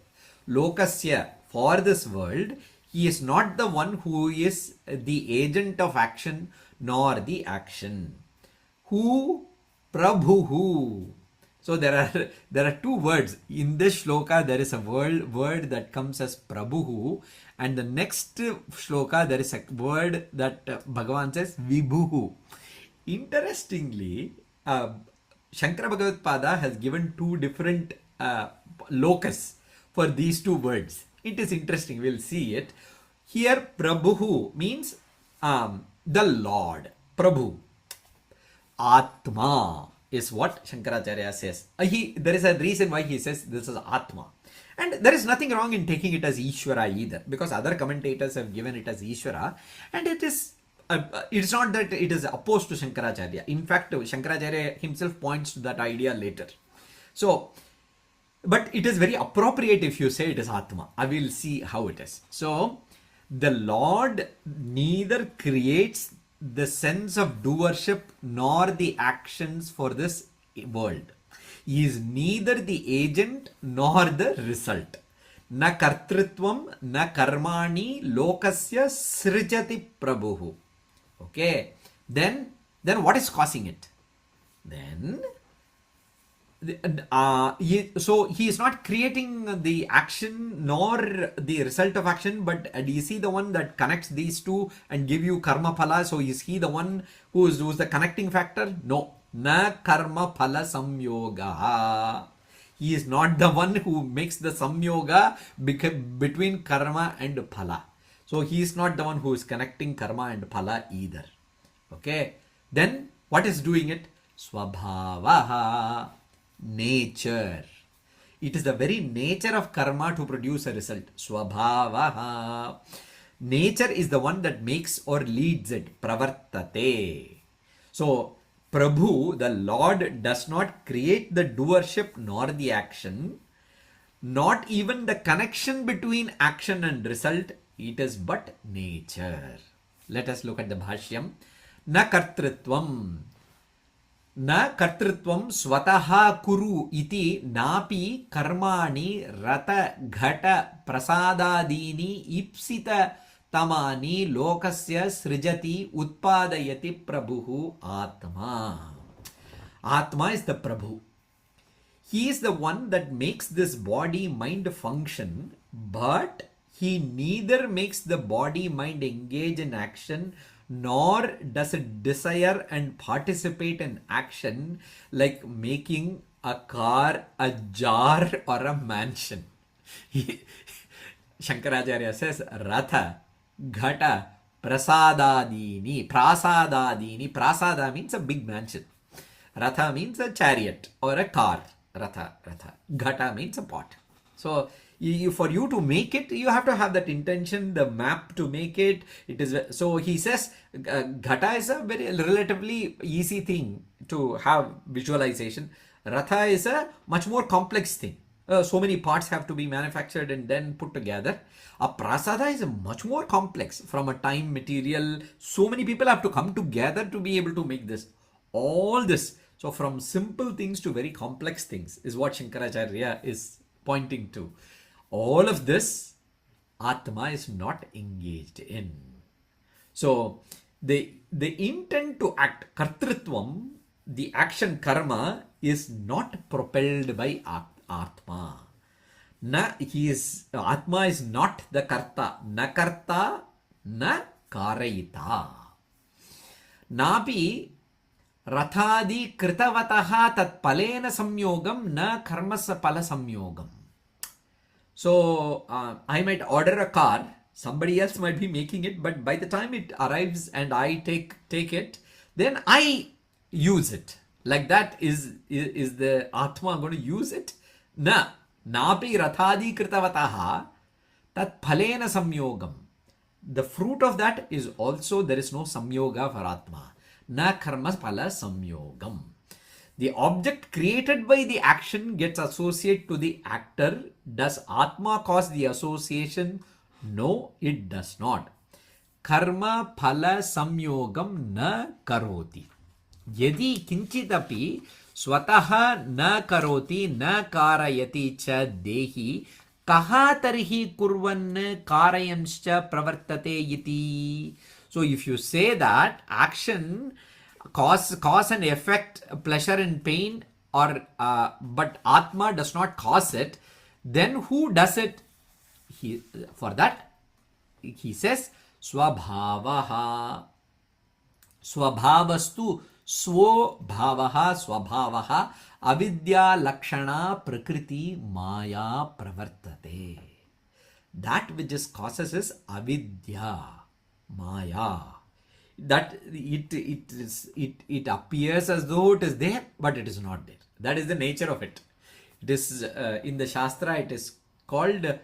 Lokasya, for this world, he is not the one who is the agent of action nor the action. Who? Prabhuhu. So there are two words in this shloka. There is a word that comes as Prabhuhu, and the next shloka there is a word that Bhagavan says Vibhuhu. Interestingly, Shankara Bhagavad Pada has given two different locus for these two words. It is interesting. We'll see it. Here, Prabhuhu means the Lord. Prabhu. Atma is what Shankaracharya says. There is a reason why he says this is Atma. And there is nothing wrong in taking it as Ishvara either, because other commentators have given it as Ishvara, and it is it's not that it is opposed to Shankaracharya. In fact, Shankaracharya himself points to that idea later. So, but it is very appropriate if you say it is Atma. I will see how it is. So, the Lord neither creates the sense of doership nor the actions for this world. He is neither the agent nor the result. Na kartrutvam na karmani lokasya srijati prabhuhu. Okay. Then what is causing it? Then so he is not creating the action nor the result of action, but is he the one that connects these two and give you karma phala? So is he the one who's the connecting factor? No. Na karma phala samyoga. He is not the one who makes the samyoga between karma and phala. So he is not the one who is connecting karma and phala either. Okay. Then what is doing it? Swabhavaha. Nature. It is the very nature of karma to produce a result. Swabhavaha. Nature is the one that makes or leads it. Pravartate. So, Prabhu, the Lord, does not create the doership nor the action, not even the connection between action and result. It is but nature. Let us look at the Bhashyam. Na kartrutvam. Na kartrutvam swataha kuru iti napi karmani rata ghata prasadadini ipsita tamani lokasya srijati utpadayati prabhuhu atma. Atma is the Prabhu. He is the one that makes this body mind function, but he neither makes the body mind engage in action nor does it desire and participate in action like making a car, a jar, or a mansion. Shankaracharya says Ratha, Ghata, Prasadadini. Prasadadini. Prasada means a big mansion. Ratha means a chariot or a car. Ratha. Ghata means a pot. So, for you to make it, you have to have that intention, the map to make it. It is so he says Ghata is a very relatively easy thing to have visualization. Ratha is a much more complex thing. So many parts have to be manufactured and then put together. A prasada is a much more complex from a time, material. So many people have to come together to be able to make this. All this. So from simple things to very complex things is what Shankaracharya is pointing to. All of this, Atma is not engaged in. So, the intent to act, kartrutvam, the action karma, is not propelled by Atma. Atma is not the karta. Na karta, na karayita. Napi rathadi kritavataha tat palena samyogam na karmasa pala samyogam. So I might order a car, somebody else might be making it, but by the time it arrives and I take it, then I use it. Like that is the Atma going to use it? Napi rathadi kritavataha tat phalena samyogam. The fruit of that is also, there is no samyoga for Atma. Na karma phala samyogam. The object created by the action gets associated to the actor. Does Atma cause the association? No, it does not. Karma phala samyogam na karoti. Yadi kinchitapi swataha na karoti na karayati cha dehi kaha tarhi kurvan karayanscha pravartate iti. So if you say that action cause and effect, pleasure and pain, or but Atma does not cause it, then who does it? For that he says swabhavaha. Swabhavastu swabhavaha swabhavaha avidya lakshana prakriti maya pravartate. That which is causes is avidya, maya. That it appears as though it is there, but it is not there. That is the nature of it. It is in the Shastra, it is called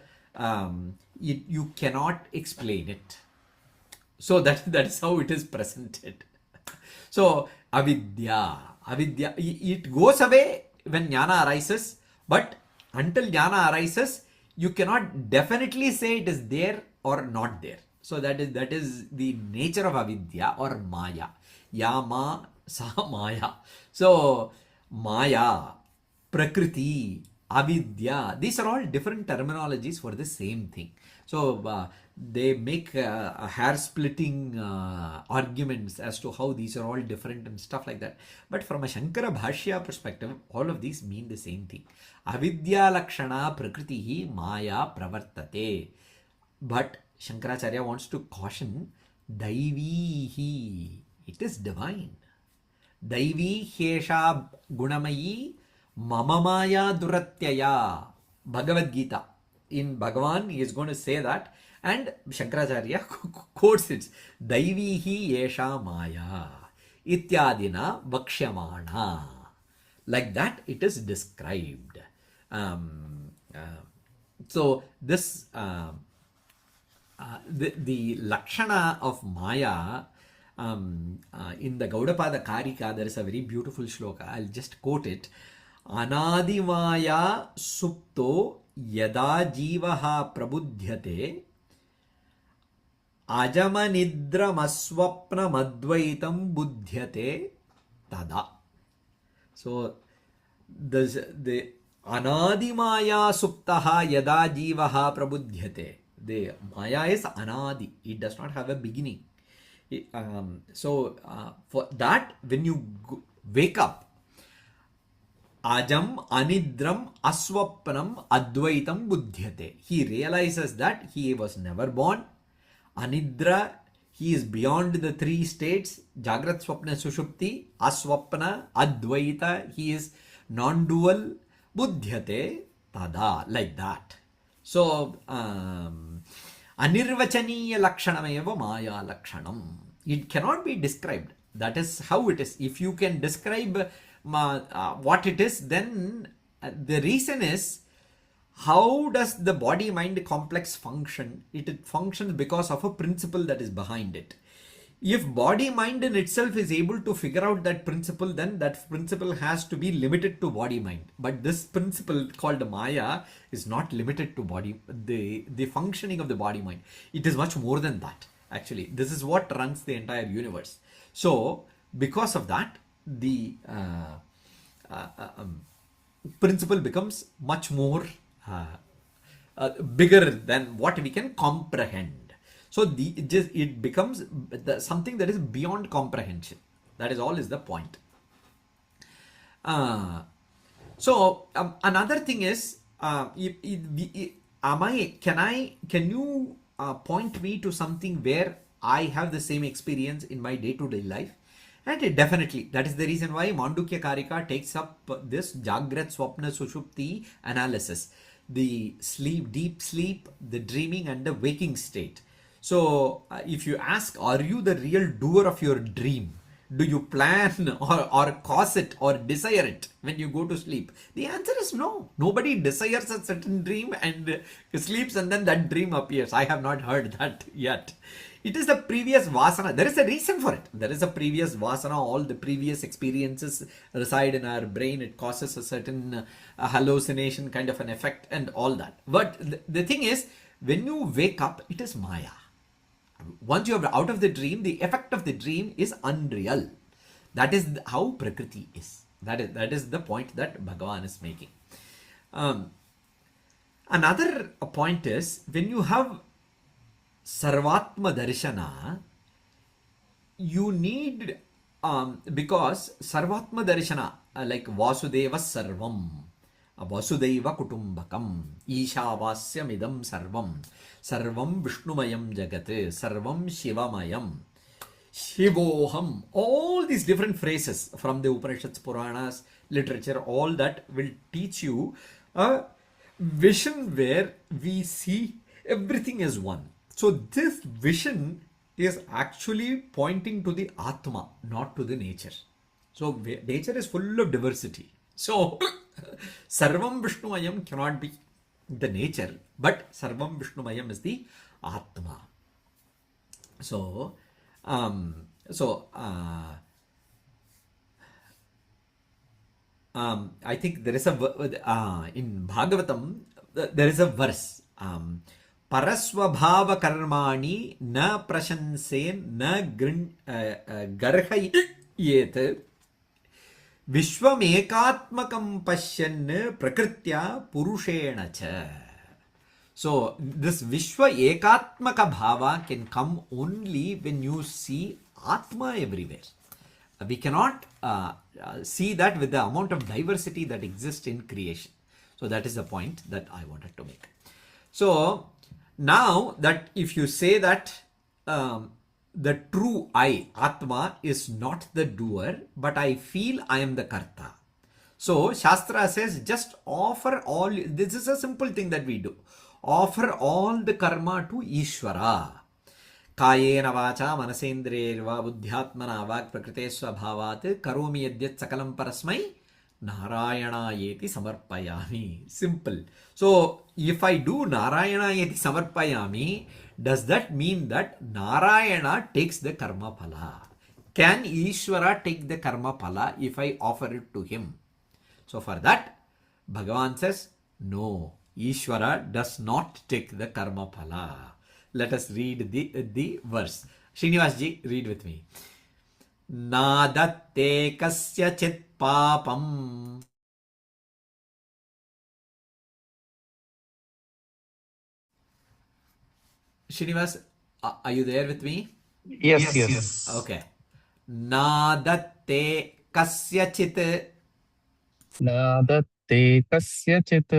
you cannot explain it. So that is how it is presented. So avidya, it goes away when jnana arises, but until jnana arises, you cannot definitely say it is there or not there. So that is the nature of avidya or maya. Yama sa maya. So maya, prakriti, avidya, these are all different terminologies for the same thing. So they make hair splitting arguments as to how these are all different and stuff like that. But from a Shankara Bhashya perspective, all of these mean the same thing. Avidya lakshana prakritihi maya pravartate. But Shankaracharya wants to caution Daivihi. It is divine. Daivi hesha gunamayi mama maya duratyaya. Bhagavad Gita. In Bhagavan, he is going to say that, and Shankaracharya quotes it. Daivihi yesha maya ityadina vakshyamana. Like that it is described. So this the lakshana of maya in the Gaudapada Karika, there is a very beautiful shloka. I'll just quote it. Anadimaya supto yada jivaha prabudhyate ajamanidramaswapnamadvaitam budhyate tada. So the anadimaya suptaha yada jivaha prabudhyate. The maya is anadi. It does not have a beginning. For that, when you wake up, Ajam anidram aswapnam advaitam buddhyate. He realizes that he was never born. Anidra, he is beyond the three states. Jagrat, Swapna, Sushupti. Aswapna, Advaita, he is non-dual. Buddhyate, tada, like that. So, anirvachaniya lakshanameva maya lakshanam. It cannot be described. That is how it is. If you can describe what it is, then the reason is, how does the body-mind complex function? It functions because of a principle that is behind it. If body-mind in itself is able to figure out that principle, then that principle has to be limited to body-mind. But this principle called Maya is not limited to the functioning of the body-mind. It is much more than that, actually. This is what runs the entire universe. So, because of that, the principle becomes much more bigger than what we can comprehend. So it becomes something that is beyond comprehension. That is all is the point. So another thing is, Can you point me to something where I have the same experience in my day-to-day life? And definitely, that is the reason why Mandukya Karika takes up this Jagrat Swapna Sushupti analysis, the sleep, deep sleep, the dreaming, and the waking state. So, if you ask, are you the real doer of your dream? Do you plan or cause it or desire it when you go to sleep? The answer is no. Nobody desires a certain dream and sleeps and then that dream appears. I have not heard that yet. It is the previous vasana. There is a reason for it. There is a previous vasana. All the previous experiences reside in our brain. It causes a certain hallucination kind of an effect and all that. But the thing is, when you wake up, it is Maya. Once you are out of the dream, the effect of the dream is unreal. That is how Prakriti is. That is the point that Bhagavan is making. Another point is, when you have Sarvatma Darshana, you need, because Sarvatma Darshana, like Vasudeva Sarvam, Vasudeva Kutumbakam, Ishavasya Midam Sarvam, Sarvam Vishnumayam Jagat, Sarvam Shivamayam, Shivoham, all these different phrases from the Upanishads, Puranas, literature, all that will teach you a vision where we see everything as one. So this vision is actually pointing to the Atma, not to the nature. So nature is full of diversity. So Sarvam Vishnumayam cannot be the nature, but Sarvam Vishnumayam is the Atma. So, I think there is a in Bhagavatam there is a verse. Parasvabhava karmani na prashansen na garhayet Vishwam ekatmakam pashyan prakritya purushena cha. So this Vishwa ekatmaka bhava can come only when you see Atma everywhere. We cannot see that with the amount of diversity that exists in creation. So that is the point that I wanted to make. So now that if you say that the true I, Atma, is not the doer, but I feel I am the Karta. So Shastra says just offer all, this is a simple thing that we do. Offer all the karma to Ishvara. Kayena vacha manasendrerva buddhyatmana vak prakrite swabhavat karomi yadyat sakalam parasmai Narayana yeti samarpayami. Simple. So if I do Narayana yeti samarpayami, does that mean that Narayana takes the karma phala? Can Ishvara take the karma phala if I offer it to him? So for that, Bhagavan says, no, Ishvara does not take the karma phala. Let us read the verse. Srinivas ji, read with me. Nadatte kasya chit papam. Srinivas, are you there with me? Yes. Okay. Nadatte kasya chit Nadatte kasyachit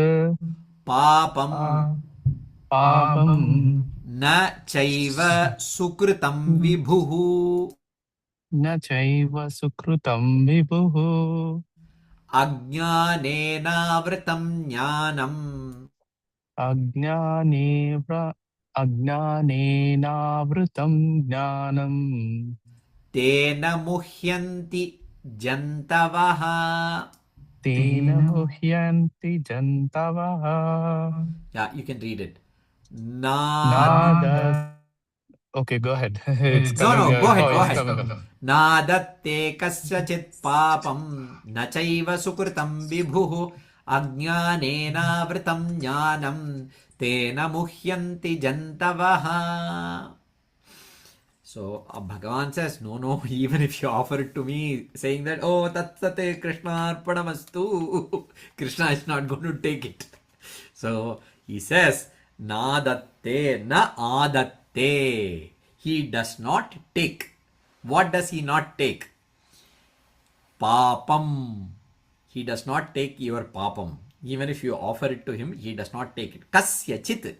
papam papam na chaiva sukritam vibhuhu na chaiva sukrutam vibhuhu ajnanena vritam jnanam ajnanenavrutam jnanam tena muhyanti jantavaha. tena muhyanti jantavaha. Yeah, you can read it. Nada. Okay, go ahead. It's No, coming. go ahead, oh, go it's ahead. coming. Nadatte kasyachit papam na chaiva sukritam vibhuhu ajnanena vritam jnanam tena muhyanti jantavaha. So Bhagavan says, no, even if you offer it to me, saying that, oh, tatsate Krishna arpanamastu, Krishna is not going to take it. So he says, nadatte na adatte. He does not take. What does he not take? Papam. He does not take your papam. Even if you offer it to him, he does not take it. Kasya chit.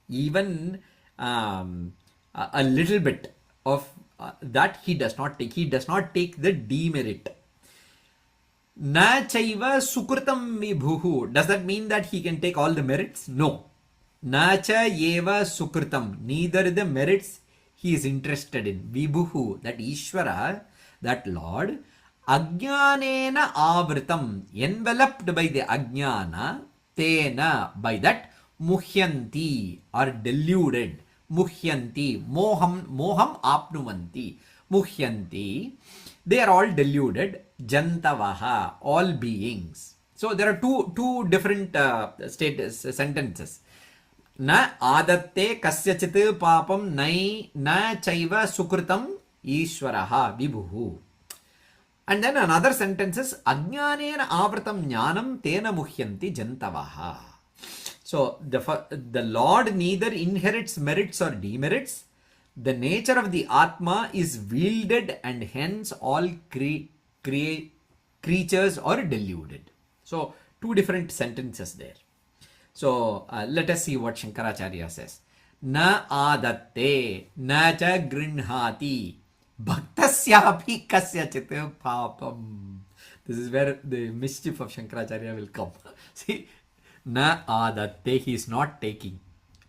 Even a little bit of that he does not take. He does not take the demerit. Na chaiva sukritam vibhuhu. Does that mean that he can take all the merits? No. Na cha eva sukritam. Neither the merits he is interested in. Vibhuhu, that Ishvara, that Lord, ajnanena avritam, enveloped by the ajnana, tena, by that, muhyanti, or deluded. Muhyanti, moham apnuvanti. Muhyanti, they are all deluded. Jantavaha, all beings. So there are two different sentences. Na adatte kasyachit papam na chaiva sukritam ishvaraha vibhuhu. And then another sentence is ajnanena avratam jnanam tena muhyanti jantavaha. So the Lord neither inherits merits or demerits. The nature of the Atma is wielded, and hence all creatures are deluded. So two different sentences there. So let us see what Shankaracharya says. Na adatte na cha grinhati bhaktasyapi kasyachit papam. This is where the mischief of Shankaracharya will come. See, na adatte, he is not taking.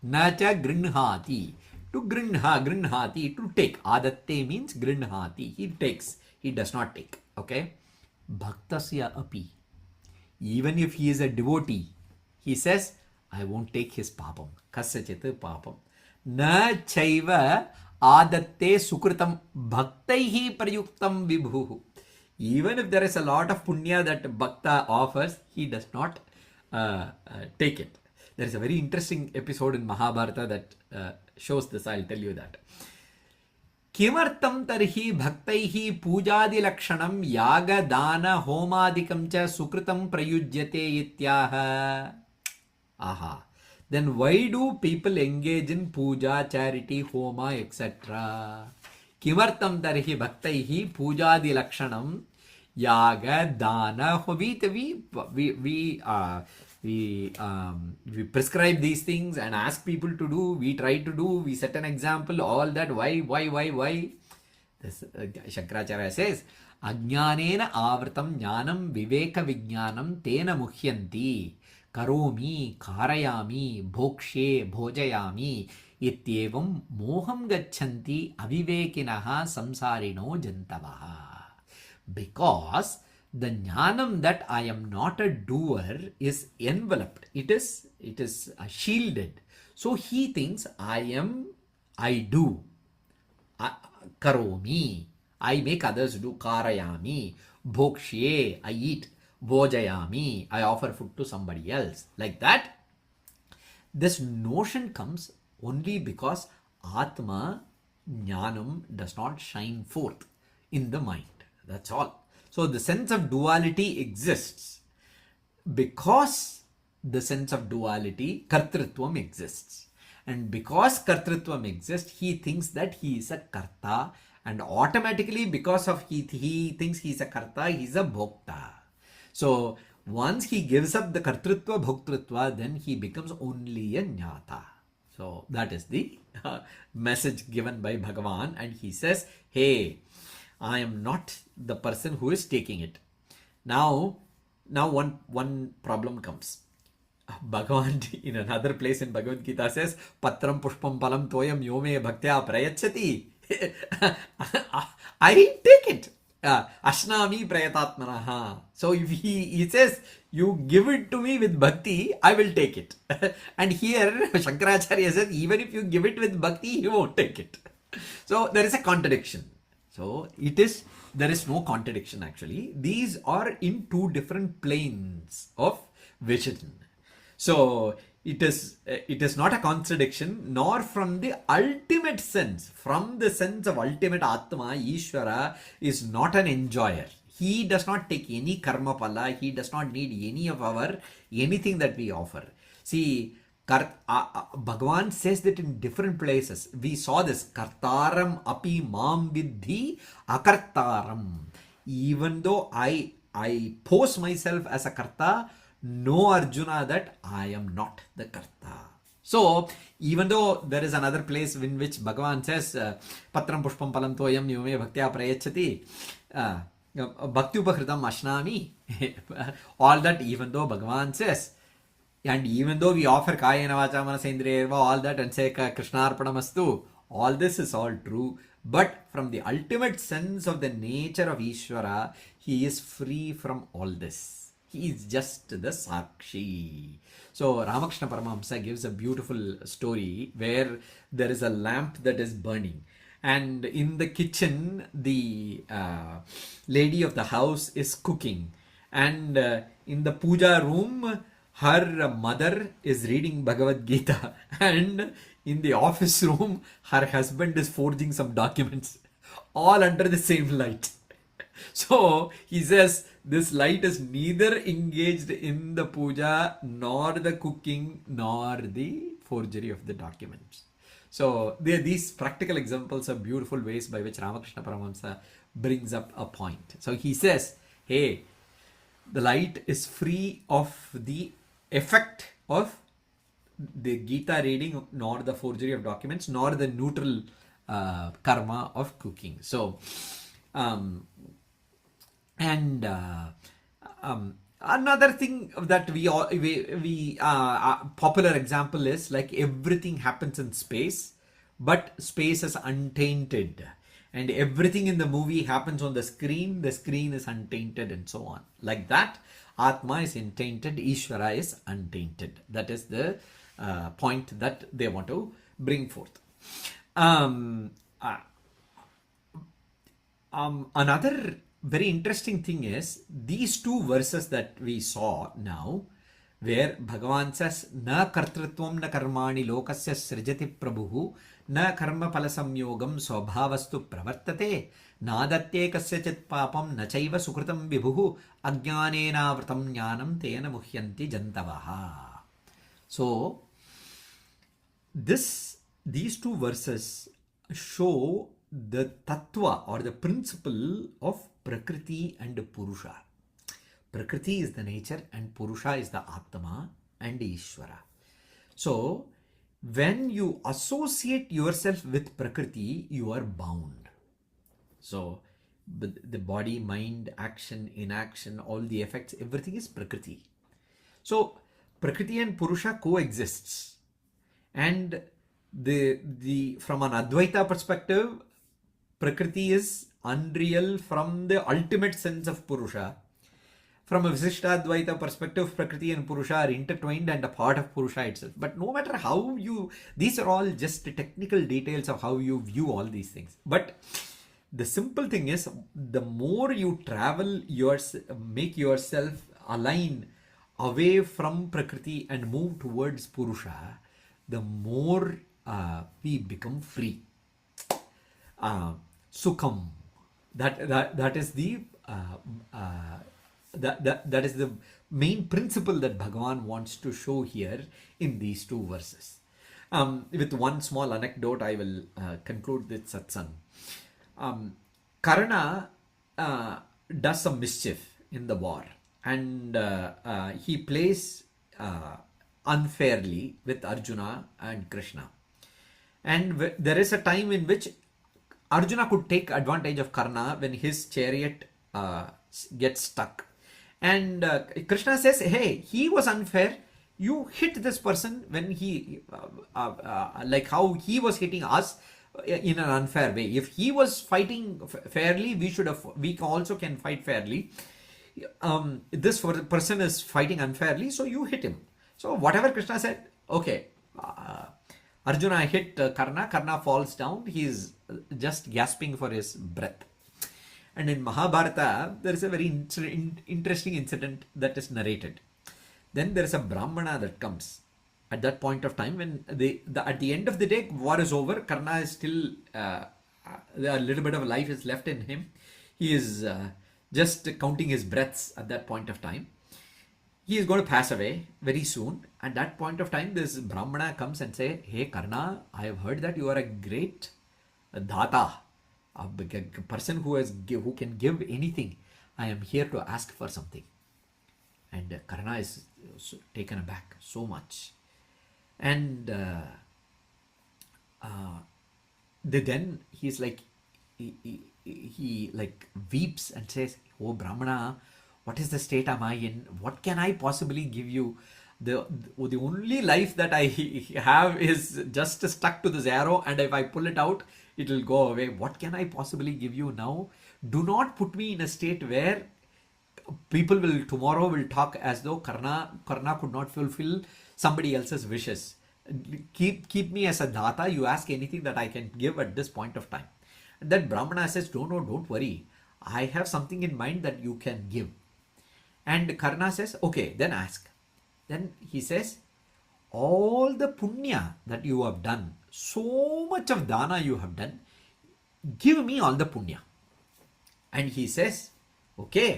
Na cha grinhati, to grinhati, to take. Adatte means grinhati, he takes, he does not take. Okay. Bhaktasya api, even if he is a devotee, he says, I won't take his papam. Kasyachit papam. Na chaiva adatte sukritam bhaktaihi prayuktam vibhuhu. Even if there is a lot of punya that bhakta offers, he does not take it. There is a very interesting episode in Mahabharata that shows this. I'll tell you that. Kimartam tarhi bhaktaihi pujadi lakshanam yaga dana homadikam cha sukritam prayujyate ityaha. Aha. Then why do people engage in puja, charity, homa, etc.? Kimartam tarhi bhaktaihi pujadi lakshanam yaga dana. We prescribe these things and ask people to do. We try to do. We set an example. All that. Why? This Shankaracharya says, Ajnanena avritam jnanam viveka vijnanam tena muhyanti karomi karayami bhokshe bhojayami ityevam moham gachanti avivekinaha samsarino jantavaha. Because the jnanam that I am not a doer is enveloped. It is shielded. So he thinks I do. Karomi, I make others do. Karayami, bhokshye, I eat. Bhojayami, I offer food to somebody else. Like that. This notion comes only because Atma, Jnanam, does not shine forth in the mind. That's all. So the sense of duality exists. Because the sense of duality, Kartritvam exists. And because Kartritvam exists, he thinks that he is a Karta. And automatically, because of he thinks he is a Karta, he is a Bhokta. So once he gives up the Kartritva, Bhoktritva, then he becomes only a Jnata. So that is the message given by Bhagavan. And he says, hey, I am not the person who is taking it. Now one problem comes. Bhagavan in another place in Bhagavad Gita says, Patram pushpam palam toyam yome bhaktya prayachati. I take it. Ashnami prayatatmanaha. So if he says, you give it to me with bhakti, I will take it. And here Shankaracharya says, even if you give it with bhakti, he won't take it. So there is a contradiction. So there is no contradiction actually. These are in two different planes of vision. So it is not a contradiction, nor from the ultimate sense. From the sense of ultimate Atma, Ishvara is not an enjoyer. He does not take any karma pala. He does not need any of anything that we offer. See, Bhagavan says that in different places. We saw this. Kartaram api mam vidhi akartaram. Even though I pose myself as a karta, know Arjuna that I am not the Karta. So, even though there is another place in which Bhagavan says, Patram Pushpam Palam Toyam Yume Bhaktya Prayachati, Bhakti Upakritam Ashnami, all that, even though Bhagavan says, and even though we offer Kayena Vacha Manasendriya, all that, and say Krishna Arpanamastu, all this is all true. But from the ultimate sense of the nature of Ishvara, he is free from all this. He is just the Sakshi. So Ramakrishna Paramahamsa gives a beautiful story where there is a lamp that is burning. And in the kitchen, the lady of the house is cooking. And in the puja room, her mother is reading Bhagavad Gita. And in the office room, her husband is forging some documents. All under the same light. So he says this light is neither engaged in the puja, nor the cooking, nor the forgery of the documents. So these practical examples are beautiful ways by which Ramakrishna Paramahamsa brings up a point. So he says, hey, the light is free of the effect of the Gita reading, nor the forgery of documents, nor the neutral karma of cooking. So, another thing that we popular example is like everything happens in space, but space is untainted, and everything in the movie happens on the screen is untainted, and so on. Like that, Atma is untainted, Ishvara is untainted. That is the point that they want to bring forth. Another very interesting thing is these two verses that we saw now, where Bhagavan says, Na kartritvam na karmani lokasya srijati prabhuhu, na karma palasamyogam swabhavastu pravartate, nadatye kasyachit papam na chaiva sukritam vibhuhu, ajnanena vratam jnanam tena muhyanti jantavaha. So, these two verses show the tattva or the principle of Prakriti and Purusha. Prakriti is the nature and Purusha is the Atma and Ishvara. So, when you associate yourself with Prakriti, you are bound. So, the body, mind, action, inaction, all the effects, everything is Prakriti. So, Prakriti and Purusha coexists. And from an Advaita perspective, Prakriti is unreal from the ultimate sense of Purusha. From a Visishtadvaita perspective, Prakriti and Purusha are intertwined and a part of Purusha itself. But no matter how these are all just technical details of how you view all these things. But the simple thing is, the more you travel, make yourself align away from Prakriti and move towards Purusha, the more we become free. Sukham. That is the that is the main principle that Bhagavan wants to show here in these two verses. With one small anecdote, I will conclude this satsang. Karna does some mischief in the war, and he plays unfairly with Arjuna and Krishna. And there is a time in which Arjuna could take advantage of Karna when his chariot gets stuck. And Krishna says, hey, he was unfair. You hit this person when he, like how he was hitting us in an unfair way. If he was fighting fairly, we also can fight fairly. This person is fighting unfairly, so you hit him. So whatever Krishna said, okay, Arjuna hit Karna. Karna falls down. He's just gasping for his breath. And in Mahabharata, there is a very interesting incident that is narrated. Then there is a Brahmana that comes at that point of time when at the end of the day, war is over. Karna is still, a little bit of life is left in him. He is just counting his breaths at that point of time. He is going to pass away very soon. At that point of time, this Brahmana comes and say, hey Karna, I have heard that you are a great dhata, a person who can give anything. I am here to ask for something. And Karna is taken aback so much. And then he's like, he like weeps and says, "Oh Brahmana, what is the state am I in? What can I possibly give you? The only life that I have is just stuck to this arrow, and if I pull it out, it will go away. What can I possibly give you now? Do not put me in a state where people will tomorrow will talk as though Karna could not fulfill somebody else's wishes. Keep me as a data. You ask anything that I can give at this point of time." And then Brahmana says, "No, don't worry. I have something in mind that you can give." And Karna says, "Okay, then ask." Then he says, "All the punya that you have done, so much of dana you have done, give me all the punya." And he says, "Okay.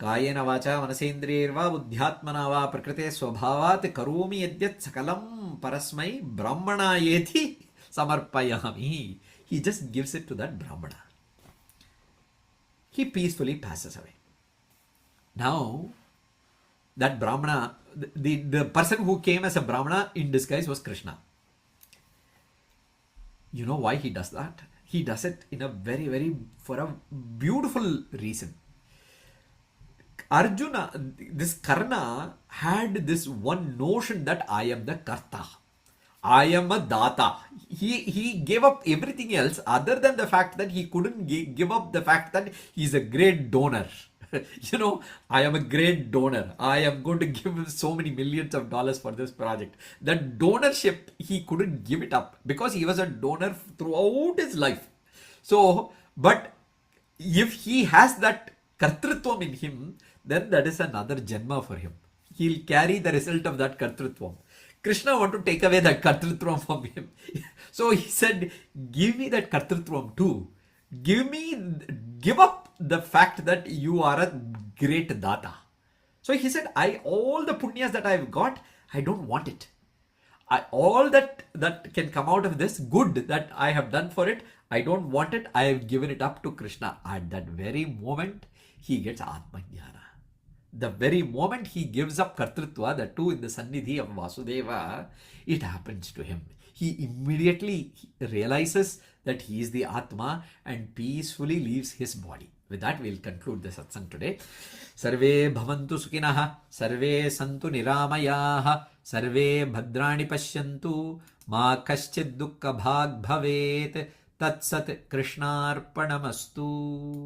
कायेन वाचा मनसेन्द्रियैर्वा बुद्ध्यात्मना वा प्रकृते स्वभावात् करोमि यद्यत् सकलं परस्मै ब्राह्मणायेति समर्पयामि." He just gives it to that Brahmana. He peacefully passes away. Now, that Brahmana, the person who came as a Brahmana in disguise was Krishna. You know why he does that? He does it in a for a beautiful reason. Arjuna, this Karna had this one notion that I am the Karta. I am a Data. He gave up everything else other than the fact that he couldn't give up the fact that he's a great donor. I am a great donor. I am going to give him so many millions of dollars for this project. That donorship, he couldn't give it up because he was a donor throughout his life. So, but if he has that Kartrutvam in him, then that is another Janma for him. He'll carry the result of that Kartrutvam. Krishna want to take away that Kartrutvam from him. So he said, "Give me that Kartrutvam too. Give up the fact that you are a great Data." So he said, all the punyas that I've got, I don't want it. All that can come out of this good that I have done for it, I don't want it. I have given it up to Krishna. At that very moment, he gets Atma Jnana. The very moment he gives up Kartrutva, that too in the Sannidhi of Vasudeva, it happens to him. He immediately realizes that he is the Atma and peacefully leaves his body. With that, we'll conclude the satsang today. Sarve bhavantu sukinaha, sarve santu niramayaha, sarve bhadrani pashyantu, ma kaschid dukkha bhag bhavet, tat sat krishnarpanamastu.